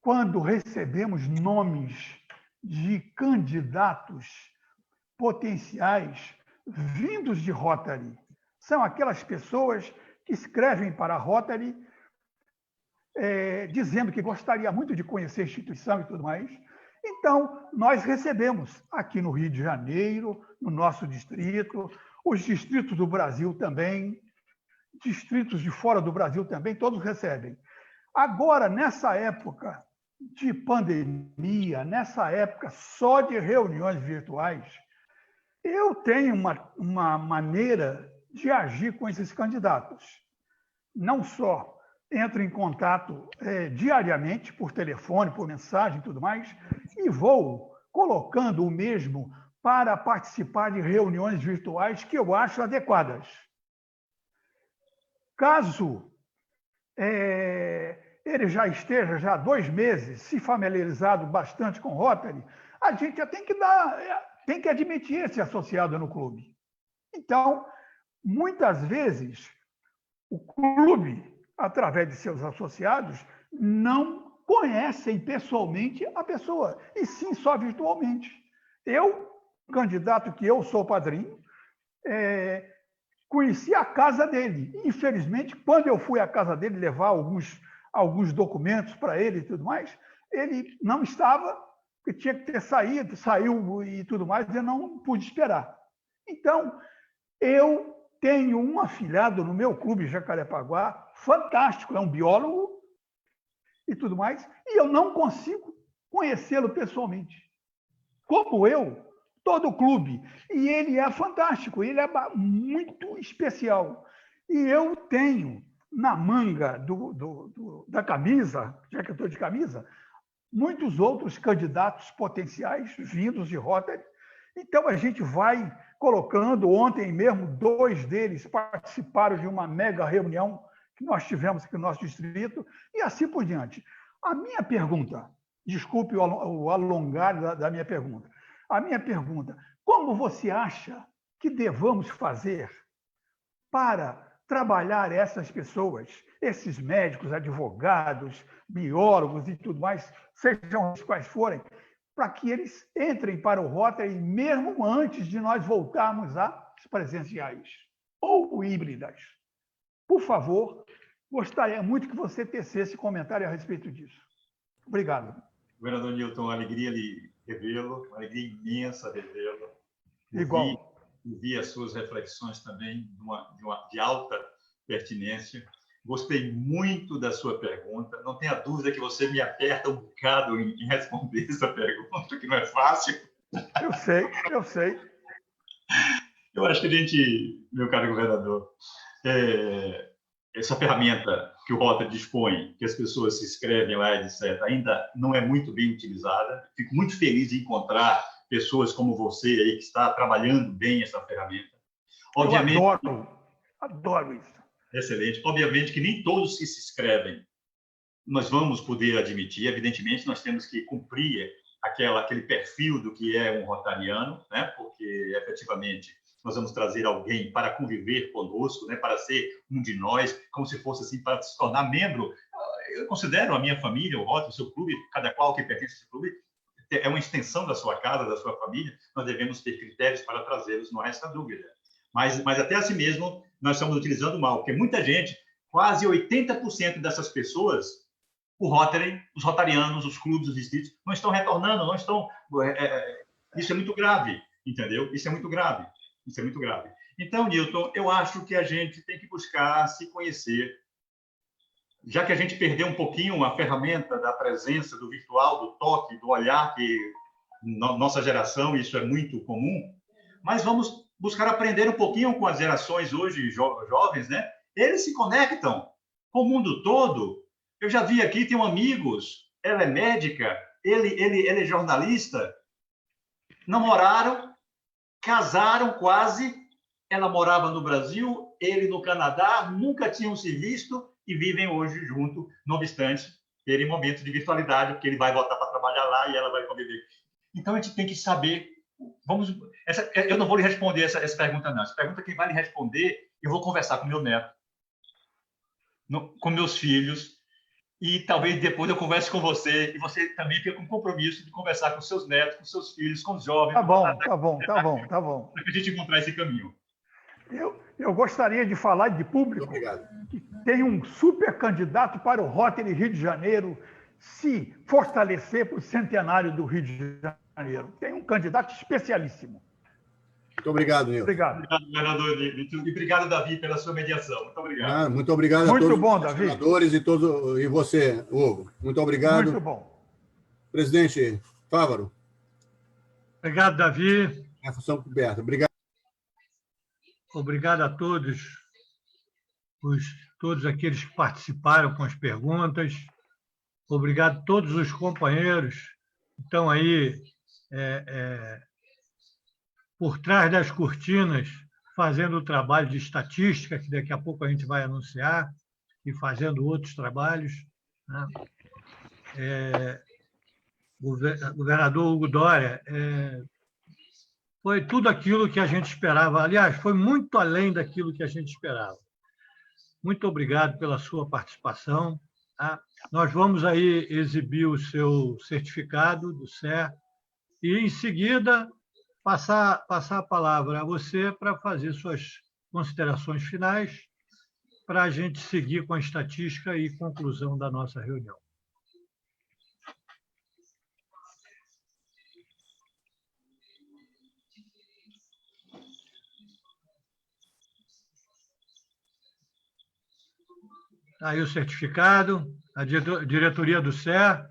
quando recebemos nomes de candidatos potenciais vindos de Rotary. São aquelas pessoas que escrevem para a Rotary dizendo que gostaria muito de conhecer a instituição e tudo mais. Então, nós recebemos aqui no Rio de Janeiro, no nosso distrito, os distritos do Brasil também, distritos de fora do Brasil também, todos recebem. Agora, nessa época de pandemia, nessa época só de reuniões virtuais, eu tenho uma maneira de agir com esses candidatos. Não só entro em contato diariamente, por telefone, por mensagem e tudo mais, e vou colocando o mesmo para participar de reuniões virtuais que eu acho adequadas. Caso ele já esteja já há 2 meses se familiarizado bastante com o Rotary, a gente já tem que admitir esse associado no clube. Então, muitas vezes, o clube, através de seus associados, não conhecem pessoalmente a pessoa, e sim só virtualmente. Eu, candidato que eu sou padrinho, conheci a casa dele. Infelizmente, quando eu fui à casa dele levar alguns documentos para ele e tudo mais, ele não estava, porque tinha que ter saído, saiu e tudo mais, e eu não pude esperar. Então, eu tenho um afilhado no meu clube Jacarepaguá, fantástico, é um biólogo e tudo mais, e eu não consigo conhecê-lo pessoalmente. Como eu, todo o clube. E ele é fantástico, ele é muito especial. E eu tenho na manga da camisa, já que eu estou de camisa, muitos outros candidatos potenciais vindos de Rotary. Então, a gente vai colocando. Ontem mesmo, 2 deles participaram de uma mega reunião que nós tivemos aqui no nosso distrito, e assim por diante. A minha pergunta, desculpe o alongar da minha pergunta, a minha pergunta: como você acha que devamos fazer para trabalhar essas pessoas, esses médicos, advogados, biólogos e tudo mais, sejam os quais forem, para que eles entrem para o Rotary mesmo antes de nós voltarmos às presenciais ou híbridas? Por favor, gostaria muito que você tecesse comentário a respeito disso. Obrigado. Governador Newton, uma alegria lhe revê-lo, uma alegria imensa revê-lo. Igual. Vi as suas reflexões também de alta pertinência. Gostei muito da sua pergunta. Não tenha dúvida que você me aperta um bocado em responder essa pergunta, que não é fácil. Eu sei. Eu acho que a gente, meu caro governador, essa ferramenta que o Rotary dispõe, que as pessoas se inscrevem lá, etc., ainda não é muito bem utilizada. Fico muito feliz de encontrar pessoas como você aí, que está trabalhando bem essa ferramenta. Obviamente, eu adoro isso. Excelente. Obviamente que nem todos que se inscrevem nós vamos poder admitir. Evidentemente, nós temos que cumprir aquele perfil do que é um rotariano, né? Porque, efetivamente, nós vamos trazer alguém para conviver conosco, né? Para ser um de nós, como se fosse assim, para se tornar membro. Eu considero a minha família, o Rotary, o seu clube, cada qual que pertence a esse clube, é uma extensão da sua casa, da sua família. Nós devemos ter critérios para trazê-los, não resta dúvida. Mas até assim mesmo nós estamos utilizando mal, porque muita gente, quase 80% dessas pessoas, o Rotary, os rotarianos, os clubes, os distritos, não estão retornando, não estão... isso é muito grave, entendeu? Isso é muito grave. Isso é muito grave. Então, Newton, eu acho que a gente tem que buscar se conhecer. Já que a gente perdeu um pouquinho a ferramenta da presença, do virtual, do toque, do olhar, que na nossa geração isso é muito comum, mas vamos buscar aprender um pouquinho com as gerações hoje jovens, né? Eles se conectam com o mundo todo. Eu já vi aqui, tenho amigos, ela é médica, ele é jornalista, namoraram, casaram quase, ela morava no Brasil, ele no Canadá, nunca tinham se visto e vivem hoje junto, não obstante terem momentos de virtualidade, porque ele vai voltar para trabalhar lá e ela vai conviver. Então, a gente tem que saber... eu não vou lhe responder essa pergunta, não. Essa pergunta quem vai lhe responder, eu vou conversar com meu neto, com meus filhos, e talvez depois eu converse com você, e você também fica com compromisso de conversar com seus netos, com seus filhos, com os jovens. Tá bom. Para a gente encontrar esse caminho. Eu gostaria de falar de público que tem um super candidato para o Rotary Rio de Janeiro se fortalecer para o centenário do Rio de Janeiro. Tem um candidato especialíssimo. Muito obrigado, Nilson. Obrigado. Obrigado, governador. E obrigado, Davi, pela sua mediação. Muito obrigado. Muito obrigado a todos os senadores e você, Hugo. Muito obrigado. Muito bom. Presidente Fávaro. Obrigado, Davi. A função coberta. Obrigado. Obrigado a todos aqueles que participaram com as perguntas. Obrigado a todos os companheiros que estão aí por trás das cortinas, fazendo o trabalho de estatística, que daqui a pouco a gente vai anunciar, e fazendo outros trabalhos, né? O governador Hugo Dória foi tudo aquilo que a gente esperava. Aliás, foi muito além daquilo que a gente esperava. Muito obrigado pela sua participação. Tá? Nós vamos aí exibir o seu certificado do CER e, em seguida, passar a palavra a você para fazer suas considerações finais, para a gente seguir com a estatística e conclusão da nossa reunião. Aí o certificado, a diretoria do CER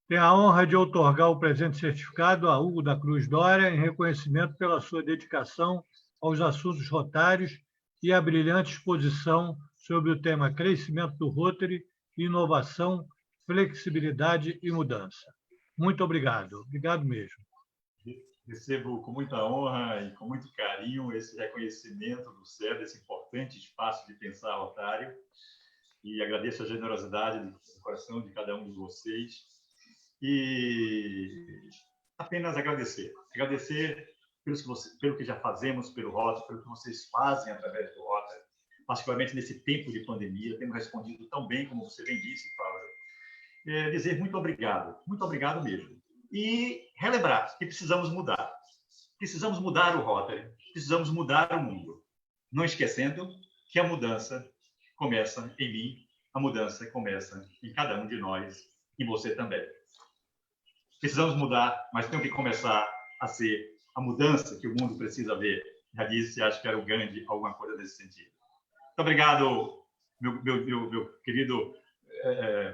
tem a honra de outorgar o presente certificado a Hugo da Cruz Dória em reconhecimento pela sua dedicação aos assuntos rotários e a brilhante exposição sobre o tema crescimento do Rotary, inovação, flexibilidade e mudança. Muito obrigado. Obrigado mesmo. Recebo com muita honra e com muito carinho esse reconhecimento do CER, desse importante espaço de pensar rotário, e agradeço a generosidade do coração de cada um de vocês. E apenas agradecer pelo que já fazemos pelo Rotary, pelo que vocês fazem através do Rotary, particularmente nesse tempo de pandemia, temos respondido tão bem como você bem disse, Fábio. Dizer muito obrigado mesmo. E relembrar que precisamos mudar o Rotary, precisamos mudar o mundo, não esquecendo que a mudança começa em mim, a mudança começa em cada um de nós, e você também. Precisamos mudar, mas tem que começar a ser a mudança que o mundo precisa ver. Já disse, acho que era o Gandhi, alguma coisa nesse sentido. Muito obrigado, meu querido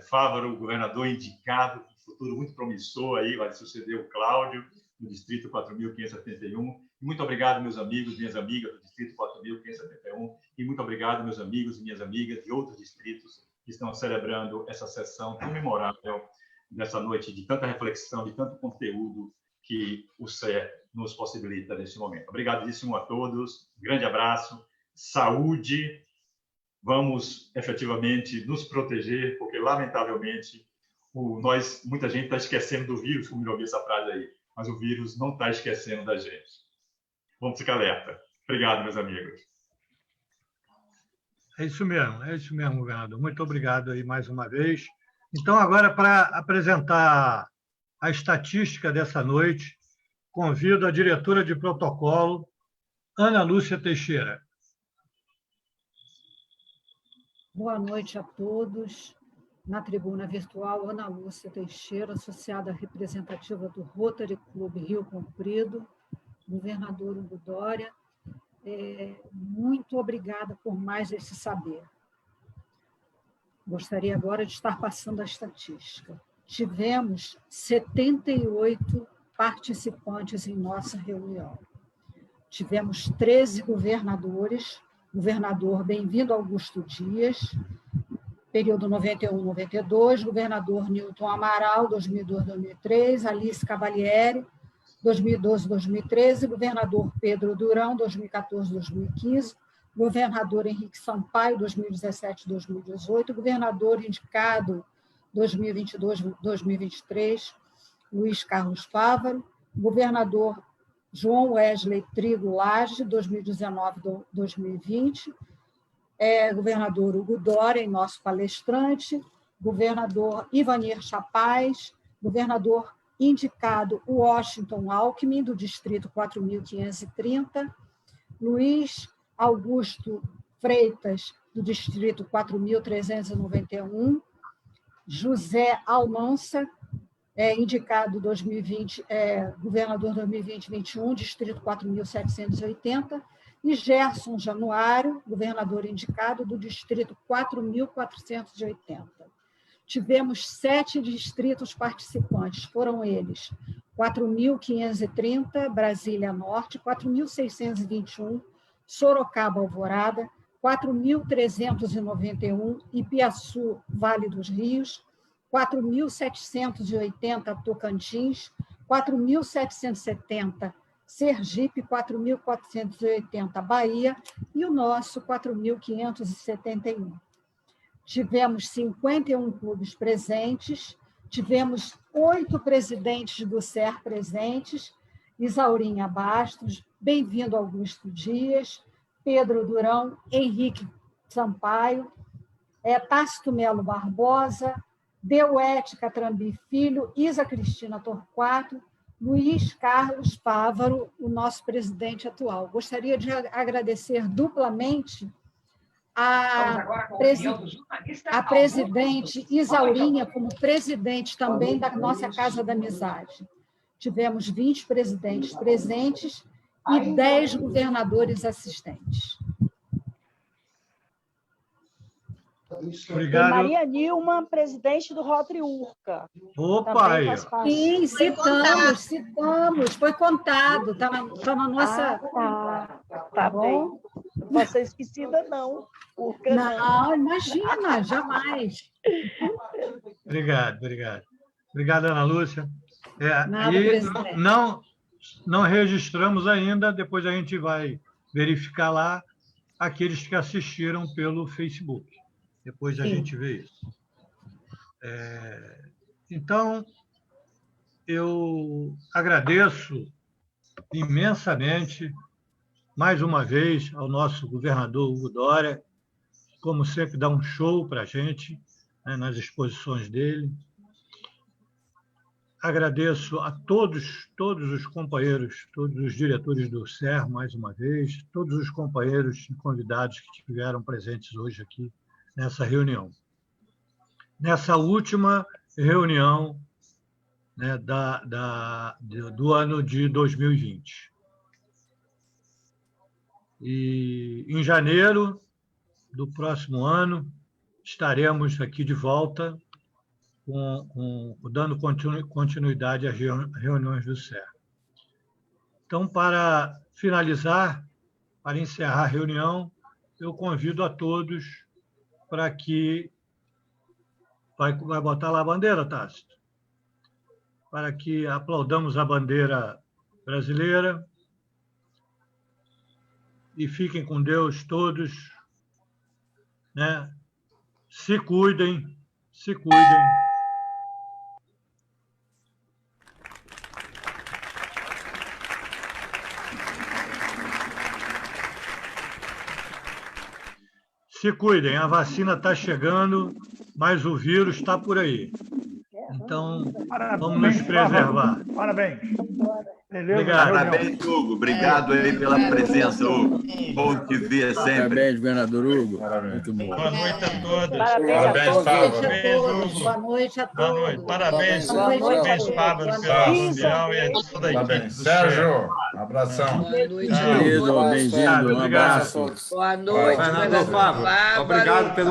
Fávaro, governador indicado, um futuro muito promissor aí, vai suceder o Cláudio, no Distrito 4.571. Muito obrigado, meus amigos, minhas amigas do Distrito 4.571, e muito obrigado, meus amigos e minhas amigas de outros distritos que estão celebrando essa sessão tão memorável nessa noite de tanta reflexão, de tanto conteúdo que o CER nos possibilita neste momento. Obrigadíssimo a todos, grande abraço, saúde, vamos efetivamente nos proteger, porque, lamentavelmente, muita gente está esquecendo do vírus, como eu ouvi essa frase aí, mas o vírus não está esquecendo da gente. Vamos ficar alerta. Obrigado, meus amigos. É isso mesmo, governador. Muito obrigado aí mais uma vez. Então, agora, para apresentar a estatística dessa noite, convido a diretora de protocolo, Ana Lúcia Teixeira. Boa noite a todos. Na tribuna virtual, Ana Lúcia Teixeira, associada representativa do Rotary Clube Rio Comprido, governador Hugo Dória. Muito obrigada por mais esse saber. Gostaria agora de estar passando a estatística. Tivemos 78 participantes em nossa reunião. Tivemos 13 governadores, governador Bem-vindo Augusto Dias, período 91-92, governador Newton Amaral, 2002-2003, Alice Cavalieri, 2012-2013, governador Pedro Durão, 2014-2015, governador Henrique Sampaio, 2017-2018, governador indicado 2022-2023, Luiz Carlos Fávaro, governador João Wesley Trigo Lage, 2019-2020, governador Hugo Dória, nosso palestrante, governador Ivanir Chapaz, governador indicado Washington Alckmin, do distrito 4.530, Luiz Augusto Freitas, do distrito 4.391, José Almansa, indicado 2020, governador 2020-21, distrito 4.780, e Gerson Januário, governador indicado do distrito 4.480. Tivemos 7 distritos participantes, foram eles 4.530, Brasília Norte, 4.621, Sorocaba Alvorada, 4.391, Ipiaçu, Vale dos Rios, 4.780, Tocantins, 4.770, Sergipe, 4.480, Bahia, e o nosso, 4.571. Tivemos 51 clubes presentes, tivemos 8 presidentes do SER presentes, Isaurinha Bastos, Bem-vindo Augusto Dias, Pedro Durão, Henrique Sampaio, Tácito Melo Barbosa, Deuete Catrambi Filho, Isa Cristina Torquato, Luiz Carlos Fávaro, o nosso presidente atual. Gostaria de agradecer duplamente a presidente Isaurinha, como presidente também da nossa Casa da Amizade. Tivemos 20 presidentes presentes e 10 governadores assistentes. Obrigado. Maria Nilma, presidente do Rotary Urca. Opa! Sim, citamos. Foi contado, está na nossa... Tá bom. Não vou ser esquecida, não. Urca, não, imagina, jamais. Obrigado. Obrigado, Ana Lúcia. Nada, e presidente. não registramos ainda, depois a gente vai verificar lá aqueles que assistiram pelo Facebook. Depois a gente vê isso. Então, eu agradeço imensamente, mais uma vez, ao nosso governador Hugo Dória, como sempre, dá um show para a gente, né, nas exposições dele. Agradeço a todos os companheiros, todos os diretores do SER, mais uma vez, todos os companheiros e convidados que estiveram presentes hoje aqui nessa reunião. Nessa última reunião, né, do ano de 2020. E em janeiro do próximo ano, estaremos aqui de volta, dando continuidade às reuniões do SER. Então, para finalizar, para encerrar a reunião, eu convido a todos para que... Vai botar lá a bandeira, Tácito? Para que aplaudamos a bandeira brasileira e fiquem com Deus todos, né? Se cuidem. Se cuidem, a vacina está chegando, mas o vírus está por aí. Então, Parabéns, vamos nos preservar. Fábio. Parabéns. Beleza? Obrigado. Parabéns, Hugo. Obrigado aí pela presença, Hugo. Bom te ver sempre. Parabéns, governador Hugo. Muito bom. Boa noite a todos. Parabéns, Fábio. Boa noite a Boa todos. noite. Parabéns, Boa noite a parabéns, todos. Fábio, pela reunião e a toda a equipe Parabéns. do Sérgio, abração. Boa noite a Querido, todos. bem-vindo. Um abraço. Boa noite, Governador Fábio, obrigado pelo